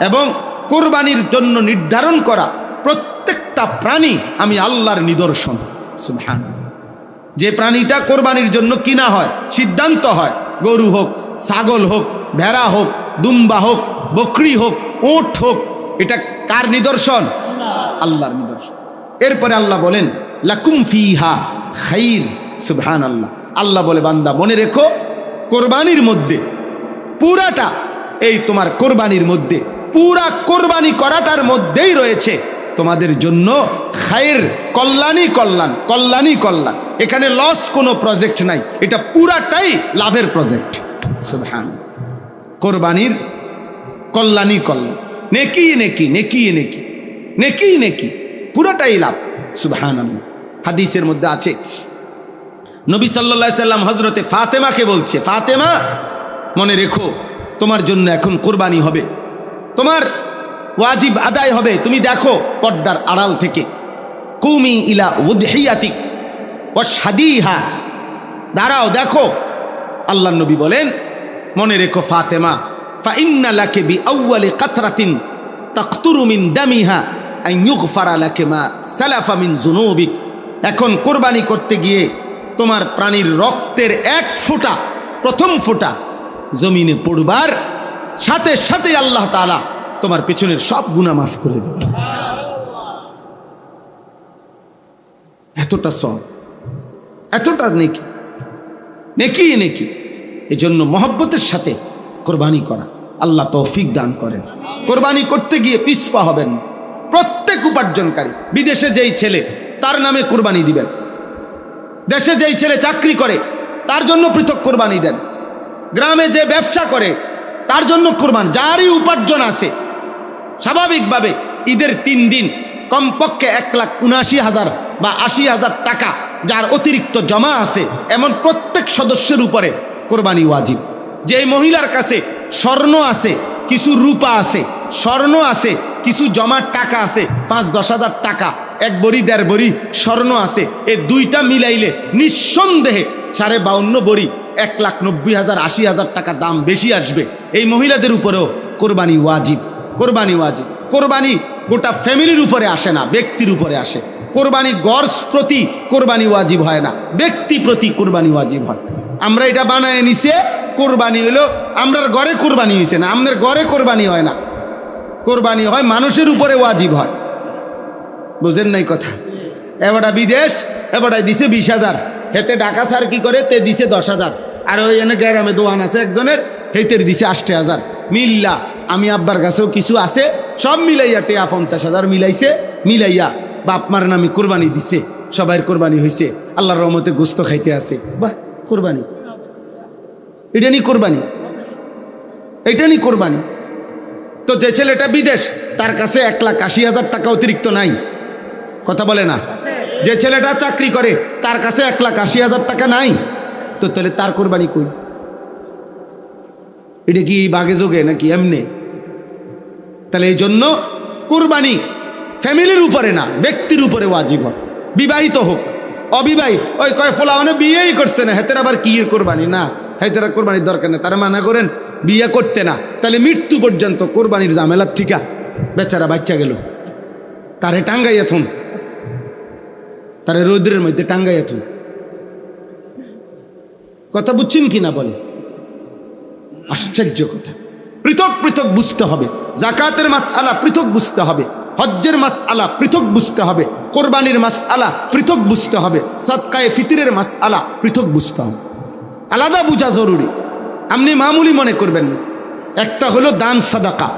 এবং কোরবানির জন্য নির্ধারণ করা প্রত্যেকটা প্রাণী আমি আল্লাহর নিদর্শন। সুবহানাল্লাহ। যে প্রাণীটা কোরবানির জন্য কিনা হয়, সিদ্ধান্ত হয়, গরু হোক, ছাগল হোক, ভেড়া হোক, দুম্বা হোক, বকরি হোক, উট হোক, এটা কার নিদর্শন? আল্লাহর নিদর্শন। এরপরে আল্লাহ বলেন লাকুম ফিহা খাইর। সুবহানাল্লাহ। আল্লাহ বলে বান্দা মনে রেখো, কোরবানির মধ্যে পুরাটা, এই তোমার কোরবানির মধ্যে, পুরা কোরবানি করাটার মধ্যেই রয়েছে তোমাদের জন্য খায়ের, কল্যাণই কল্যাণ, কল্যাণই কল্যাণ। এখানে লস কোনো প্রজেক্ট নাই, এটা পুরাটাই লাভের প্রজেক্ট। সুবহানাল্লাহ। কোরবানির কল্যাণই কল্যাণ, নেকি নেকি, নেকি নেকি, নেকি নেকি, পুরাটাই লাভ। সুবহানাল্লাহ। হাদিসের মধ্যে আছে, নবী সাল্লাল্লাহু আলাইহি সাল্লাম হযরতে ফাতেমাকে বলছে, ফাতেমা মনে রেখো তোমার জন্য এখন কোরবানি হবে, তোমার ওয়াজিব আদায় হবে, তুমি দেখো পর্দার আড়াল থেকে, কুমি ইলা উদহিয়াতিক ওয়াশহাদিহা, দাঁড়াও দেখো। আল্লাহর নবী বলেন মনে রেখো ফাতেমা, ফা ইন্না লাকি বিআউয়ালি কাতরাতিন তাকতুরু মিন দামিহা আন ইউগফারা লাকি মা সালাফা মিন যুনুবিক। এখন কোরবানি করতে গিয়ে তোমার প্রাণীর রক্তের 1 ফোঁটা, প্রথম ফোঁটা জমিনে পড়বার সাথে সাথে আল্লাহ তাআলা তোমার পেছনের সব গুনাহ মাফ করে দেবে। এতটা সওয়াব, এতটা নেকি, নেকি নেকি। এজন্য মহব্বতের সাথে কোরবানি করা, আল্লাহ তৌফিক দান করেন। কোরবানি করতে গিয়ে পিছপা হবেন। প্রত্যেক উপার্জনকারী, বিদেশে যেই ছেলে তার নামে কোরবানি দিবেন, দেশে যেই ছেলে চাকরি করে তার জন্য পৃথক কোরবানি দেন, গ্রামে যে ব্যবসা করে তার জন্য কোরবান, যারই উপার্জন আছে স্বাভাবিকভাবে ঈদের 3 দিন কমপক্ষে 1,79,000 বা 80,000 টাকা যার অতিরিক্ত জমা আছে, এমন প্রত্যেক সদস্যের উপরে কোরবানি ওয়াজিব। যে মহিলার কাছে স্বর্ণ আছে, কিছু রূপা আছে, স্বর্ণ আছে, কিছু জমার টাকা আছে, 5-10 হাজার টাকা, 1 বড়ি 1.5 বড়ি স্বর্ণ আছে, এই 2টা মিলাইলে নিঃসন্দেহে 52.5 বড়ি 1,90,000 80,000 টাকা দাম বেশি আসবে। এই মহিলাদের উপরেও কোরবানি ওয়াজিব। কোরবানি ওয়াজিব। কোরবানি গোটা ফ্যামিলির উপরে আসে না, ব্যক্তির উপরে আসে। কোরবানি গর্স প্রতি কোরবানি ওয়াজিব হয় না, ব্যক্তি প্রতি কোরবানি ওয়াজিব হয়। আমরা এটা বানায় নিছে, কোরবানি হলো আমরার ঘরে কোরবানি হয়েছে না, আমাদের ঘরে কোরবানি হয় না, কোরবানি হয় মানুষের উপরে ওয়াজিব হয়। বুঝেন নাই কথা? এবারটা বিদেশ, এবারটাই দিছে 20,000, হেতে ঢাকা স্যার কি করে তে দিছে 10,000, আর ওই এনে গ্রামে দোয়ান আছে একজনের, হেতের দিছে 80,000 মিল্লা। আমি আব্বার কাছেও কিছু আছে, সব মিলাইয়া টেয়া 50,000 মিলাইছে, মিলাইয়া বাপ মার নামে কোরবানি দিছে, সবাই কোরবানি হয়েছে, আল্লাহর রহমতে গোস্ত খাইতে আছে। বাহ, কোরবানি, এটা নি কোরবানি, এটা নি কোরবানি। তো যে ছেলেটা বিদেশ, তার কাছে 1,80,000 টাকা অতিরিক্ত নাই, কথা বলে না? যে ছেলেটা চাকরি করে, তার কাছে 1,80,000 টাকা নাই, তো তাহলে তার কোরবানি কই? এটা কি বাগে যোগে নাকি এমনি? তাহলে এই জন্য কোরবানি ফ্যামিলির উপরে না, ব্যক্তির উপরে ওয়াজিব হয়, বিবাহিত হোক অবিবাহিত। ওই কয় ফোলা মানে বিয়েই করছে না, হেতের আবার কি কোরবানি? না, হেতের কোরবানির দরকার নেই, তারা মানা করেন বিয়ে করতে না, তাহলে মৃত্যু পর্যন্ত কোরবানির ঝামেলার থিকা বেচারা বাচ্চা গেল, তারে টাঙ্গাইয়া থুন, তারে রৌদ্রের মধ্যে টাঙ্গাইয়া থুন। কথা বুঝছেন কিনা বলে? আশ্চর্য কথা। পৃথক পৃথক বুঝতে হবে, জাকাতের মাসআলা পৃথক বুঝতে হবে, হজ্জের মাসআলা পৃথক বুঝতে হবে, কোরবানির মাসআলা পৃথক বুঝতে হবে, সাদকায়ে ফিতরের মাসআলা পৃথক বুঝতে হবে, আলাদা বোঝা জরুরি। আপনি মামুলি মনে করবেন না। একটা হলো দান সাদাকা,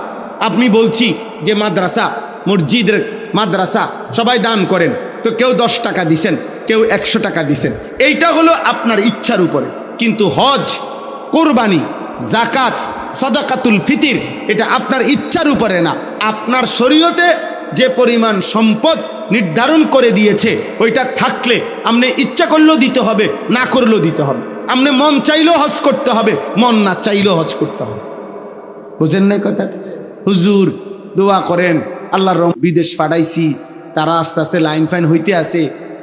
আপনি বলছি যে মাদ্রাসা, মসজিদের মাদ্রাসা সবাই দান করেন, তো কেউ 10 টাকা দিছেন, কেউ 100 টাকা দিছেন, এইটা হলো আপনার ইচ্ছার উপরে। কিন্তু হজ, কোরবানি, জাকাত, সাদাকাতুল ফিতির এটা আপনার ইচ্ছার উপরে না, আপনার শরীয়তে যে পরিমাণ সম্পদ নির্ধারণ করে দিয়েছে ওইটা থাকলে আপনি ইচ্ছা করলেও দিতে হবে, না করলেও দিতে হবে। আপনি মন চাইলেও হজ করতে হবে, মন না চাইলেও হজ করতে হবে। বুঝেন না কথা? হুজুর দোয়া করেন, আল্লাহর রহমতে বিদেশ পাঠাইছি, তারা আস্তে আস্তে লাইন ফাইন হইতে আছে,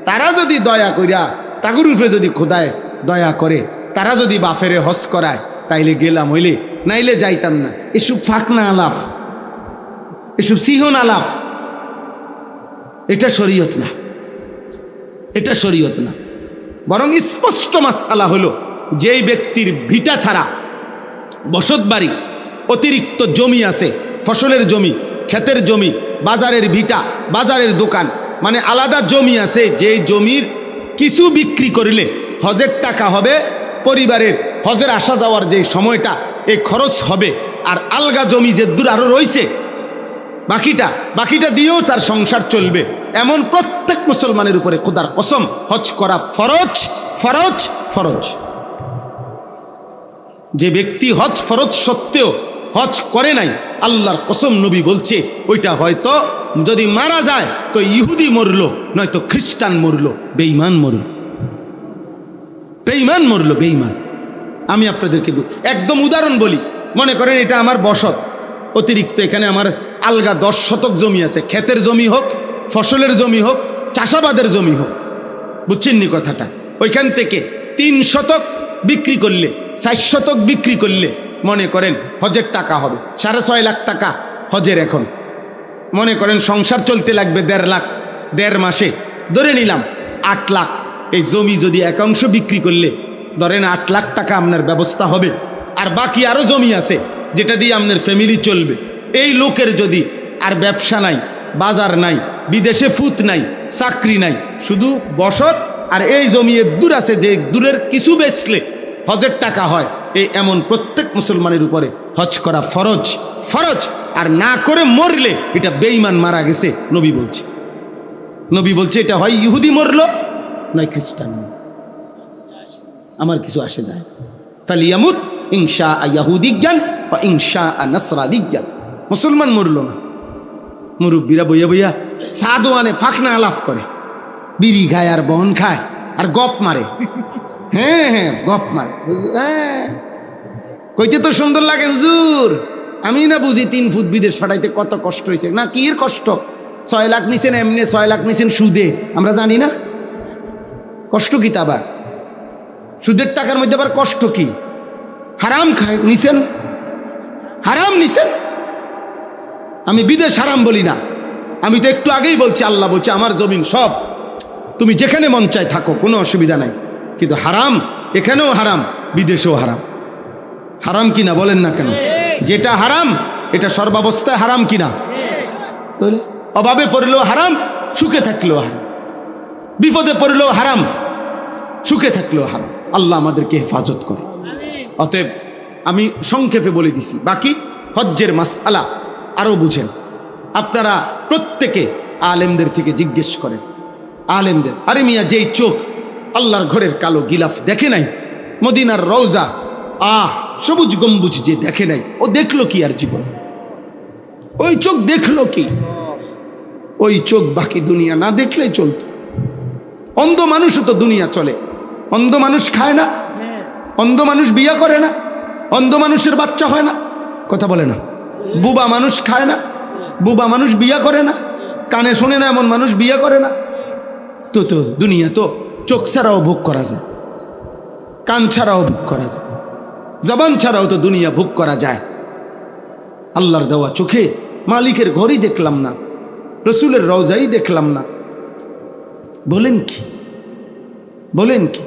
তারা যদি দয়া কইরা তাগুর উপরে যদি খোদায় দয়া করে, তারা যদি বাফেরে হজ করায়, তাইলে গেলাম, হইলে নাইলে যাইতাম না। এসব ফাঁকনা আলাপ, এসব সিহন আলাপ, এটা শরীয়ত না, এটা শরীয়ত না। বরং স্পষ্ট মাসআলা হলো, যেই ব্যক্তির ভিটা ছাড়া বসত বাড়ি, অতিরিক্ত জমি আছে, ফসলের জমি, ক্ষেতের জমি, বাজারের ভিটা, বাজারের দোকান, মানে আলাদা জমি আছে, যেই জমির কিছু বিক্রি করলে হজের টাকা হবে, পরিবারের হজের আসা যাওয়ার যে সময়টা এই খরচ হবে, আর আলগা জমি যে দূর আরও রয়েছে বাকিটা দিয়েও তার সংসার চলবে, এমন প্রত্যেক মুসলমানের উপরে খোদার কসম হজ করা ফরজ, ফরজ, ফরজ। যে ব্যক্তি হজ ফরজ সত্ত্বেও হজ করে নাই, আল্লাহর কসম নবী বলছে ওইটা হয়তো যদি মারা যায় তো ইহুদি মরলো, নয়তো খ্রিস্টান মরলো, বেঈমান মরল, বেঈমান মরল, বেঈমান। আমি আপনাদেরকে একদম উদাহরণ বলি, মনে করেন এটা আমার বসত, অতিরিক্ত এখানে আমার আলগা 10 শতক জমি আছে, ক্ষেতের জমি হোক, ফসলের জমি হোক, চাষাবাদের জমি হোক, বুঝছেন নি কথাটা? ওইখান থেকে 3 শতক বিক্রি করলে, 4 শতক বিক্রি করলে মনে করেন হজের টাকা হবে 6.5 লাখ টাকা হজের। এখন মনে করেন সংসার চলতে লাগবে 1.5 লাখ, 1.5 মাসে ধরে নিলাম 8 লাখ। এই জমি যদি একাংশ বিক্রি করলে ধরেন 8 লাখ টাকা আপনার ব্যবস্থা হবে, আর বাকি আরও জমি আছে যেটা দিয়ে আপনার ফ্যামিলি চলবে। এই লোকের যদি আর ব্যবসা নাই, বাজার নাই, বিদেশে ফুত নাই, চাকরি নাই, শুধু বসত আর এই জমি দূর আছে, যে দূরের কিছু বেচলে হজের টাকা হয়, এই এমন প্রত্যেক মুসলমানের উপরে হজ করা ফরজ, ফরজ। আর না করে মরলে এটা বেঈমান মারা গেছে, নবী বলছে। নবী বলছে এটা হয় ইহুদি মরলো, নয় খ্রিস্টান। আমার কিছু আসে যায়, ফালিয়ামুত ইনশা ইয়াহুদিজ্ঞান বা ইনশা নাসরানিজ্ঞান। মুসলমান মরল না, মুরব্বীরা বইয়া বইয়া সাদওয়ানে ফাঁকনা আলাপ করে, বিড়ি খায় আর বহন খায় আর গপ মারে। হ্যাঁ হ্যাঁ, গপ মারে। হ্যাঁ, কইতে তো সুন্দর লাগে হুজুর, আমি না বুঝি 3 ফুট বিদেশ ফাটাইতে কত কষ্ট হয়েছে। না কি এর কষ্ট? 6 লাখ নিছেন এমনি, 6 লাখ নিছেন সুদে, আমরা জানি না কষ্ট কি? তা আবার সুদের টাকার মধ্যে আবার কষ্ট কি? হারাম খায় নিছেন, হারাম নিছেন। আমি বিদেশ হারাম বলি না, আমি তো একটু আগেই বলছি, আল্লাহ বলছে আমার জমিন সব, তুমি যেখানে মন চায় থাকো, কোনো অসুবিধা নাই। কিন্তু হারাম এখানেও হারাম, বিদেশেও হারাম। হারাম কিনা বলেন না কেন? যেটা হারাম এটা সর্বাবস্থায় হারাম কিনা? তাহলে অভাবে পড়লেও হারাম, সুখে থাকলেও হারাম, বিপদে পড়লেও হারাম, সুখে থাকলেও হারাম। আল্লাহ আমাদেরকে হেফাজত করে। অতএব আমি সংক্ষেপে বলে দিছি, বাকি হজ্জের মাসআলা আরো বুঝেন। আপনারা প্রত্যেকে আলেমদের থেকে জিজ্ঞেস করেন, আলেমদের। আরে মিয়া, যেই চোখ আল্লাহর ঘরের কালো গিলাফ দেখে নাই, মদিনার রওজা সবুজ গম্বুজ যে দেখে নাই, ও দেখলো কি আর জীবন? ওই চোখ দেখলো কি? ওই চোখ বাকি দুনিয়া না দেখলেই চলত। অন্ধ মানুষও তো দুনিয়া চলে। অন্ধ মানুষ খায় না, অন্ধ মানুষ বিয়া করে না, অন্ধ মানুষের বাচ্চা হয় না, কথা বলে না। বুবা মানুষ খায় না, বুবা মানুষ বিয়া করে না, কানে শোনে না এমন মানুষ বিয়া করে না। তো দুনিয়া তো চোখ ছাড়াও ভোগ করা যায়, কান ছাড়াও ভোগ করা যায়, জবান ছাড়াও তো দুনিয়া ভোগ করা যায়। আল্লাহর দেওয়া চোখে মালিকের ঘরই দেখলাম না, রসুলের রওজাই দেখলাম না, বলেন কি? বলেন কি?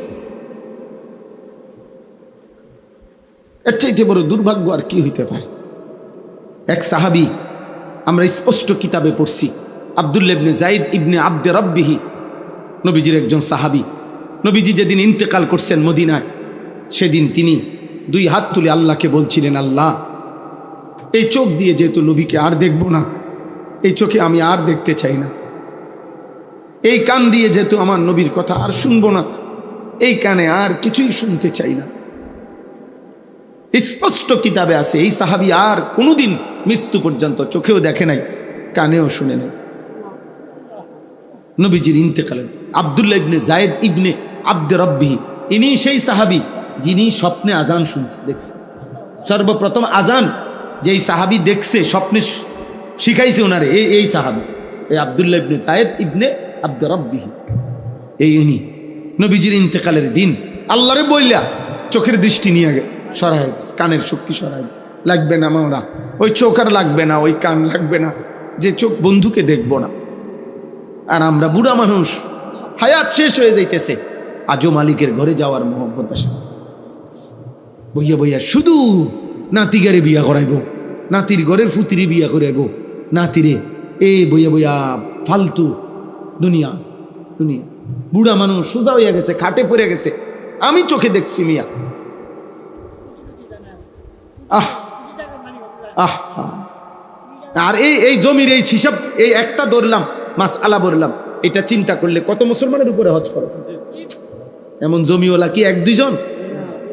এর চাইতে বড় দুর্ভাগ্য আর কি হইতে পারে? এক সাহাবী, আমরা স্পষ্ট কিতাবে পড়ছি, আব্দুল্লাহ ইবনে যায়েদ ইবনে আব্দে রব্বিহি, নবীজির একজন সাহাবী। নবীজি যেদিন ইন্তেকাল করছেন মদিনায়, সেদিন তিনি দুই হাত তুলে আল্লাহকে বলছিলেন, আল্লাহ, এই চোখ দিয়ে যেহেতু নবীকে আর দেখব না, এই চোখে আমি আর দেখতে চাই না। এই কান দিয়ে যেহেতু আমার নবীর কথা আর শুনবো না, এই কানে আর কিছুই শুনতে চাই না। স্পষ্ট কিতাবে আছে, এই সাহাবী আর কোনোদিন মৃত্যু পর্যন্ত চোখেও দেখে নাই, কানেও শুনে নাই। নবীজির ইন্তেকালে আব্দুল্লাহ ইবনে যায়েদ ইবনে আব্দে রব্বিহি, ইনি সেই সাহাবী যিনি স্বপ্নে আজান শুনছে, দেখছে। সর্বপ্রথম আজান যেই সাহাবী দেখছে, স্বপ্নে শিখাইছে ওনারে এই সাহাবী, এই আব্দুল্লাহ ইবনে যায়েদ ইবনে আব্দে রব্বিহি। এই ইনি নবীজির ইন্তেকালের দিন আল্লাহরে বইলা চোখের দৃষ্টি নিয়ে সরাই দিচ্ছে, কানের শক্তি সরাই দিচ্ছে। লাগবে না মাওরা, ওই চোখ আর লাগবে না, ওই কান লাগবে না, যে চোখ বন্ধুকে দেখবো না। আর আমরা বুড়া মানুষ, হায়াত শেষ হয়ে যাইতেছে, আজও মালিকের ঘরে যাওয়ার মোহব্বত আসে। বইয়া বইয়া শুধু নাতিগারে বিয়া করাইব, নাতির ঘরের ফুতিরি বিয়া করাইব, নাতিরে এই বইয়া বইয়া ফালতু দুনিয়া। দুনিয়া বুড়া মানুষ সোজা হইয়া গেছে, খাটে পড়ে গেছে, আমি চোখে দেখছি মিয়া। আহ আহ আর এই জমির এই হিসাব, এই একটা ধরলাম, মাসআলা বললাম, এটা চিন্তা করলে কত মুসলমানের উপরে হজ খরচ। এমন জমিওয়ালা কি 1-2 জন?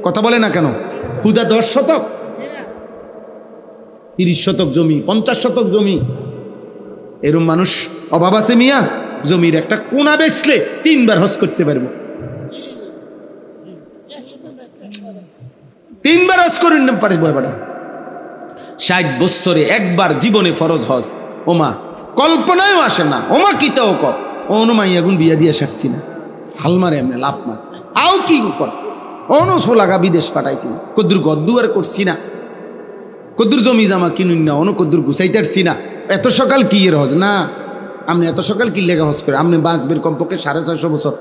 কথা বলে না কেন? হুদা 10 শতক, 30 শতক জমি, 50 শতক জমি, এরম মানুষ অভাব আছে মিয়া? জমির একটা কোনা বেচলে 3 বার হজ করতে পারবো, 3 বার হজ করে নিতে পারবো। এবার 60 বছরে একবার জীবনে ফরজ হজ, ওমা কল্পনায়ও আসে না। ওমা কিতাও কর অনুমাই এখন বিয়া দিয়ে সারছি না, হাল মারে এমনি লাভ মার আও কি কর অনু সোলাগা বিদেশ পাঠাইছি, কদ্দুর গদ্দুয়ার করছি না, কদ্দুর জমি জামা কিনুন না, অনু কদ্দুর গুছাইতারছি না। এত সকাল কি এর হজ না? আপনি এত সকাল কি লেখা হজ করে? আপনি বাঁচবেন কমপক্ষে 650 বছর,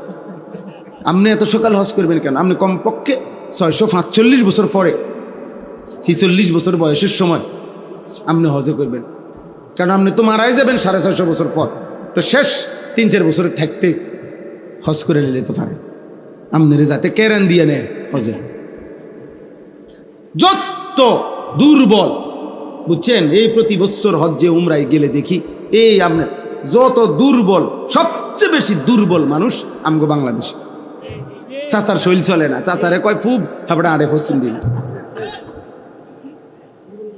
আপনি এত সকাল হজ করবেন কেন? আপনি কমপক্ষে 645 বছর পরে, 46 বছর বয়সের সময় আপনি হজে করবেন, কারণ আপনি তো মারাই যাবেন 650 বছর পর। তো শেষ 3-4 বছর থাকতে হজ করে নিলে তো পারেন, আপনার যাতে কেরান দিয়ে নেয় হজে। যত দুর্বল বুঝছেন, এই প্রতি বছর হজ্জে উমরায় গেলে দেখি, এই আপনার যত দুর্বল, সবচেয়ে বেশি দুর্বল মানুষ আমগো বাংলাদেশে। চাচার শৈল চলে না, চাচারে কয় ফুব, হাবড়া আরে ফসিন দিন,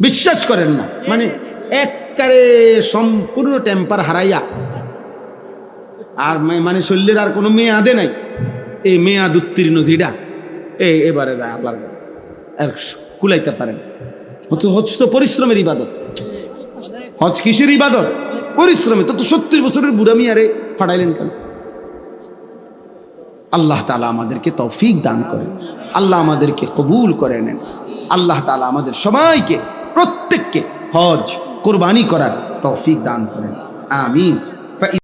বিশ্বাস করেন না, মানে একবারে সম্পূর্ণ টেম্পার হারাইয়া, আর মানে শৈলের আর কোনো মেয়াদে নাই। এই মেয়াদ উত্তীর্ণ যেটা এবারে যায় আল্লাহর আর কুলাইতে পারেন। হজ তো পরিশ্রমের ইবাদত, হজ কিসের ইবাদত? পরিশ্রমে। তো 70 বছরের বুড়া মিয়ারে ফাটাইলেন কেন? আল্লাহ তাআলা আমাদেরকে তৌফিক দান করেন, আল্লাহ আমাদেরকে কবুল করে নেন। আল্লাহ তাআলা আমাদের সবাইকে, প্রত্যেককে হজ কুরবানি করার তৌফিক দান করেন, আমিন।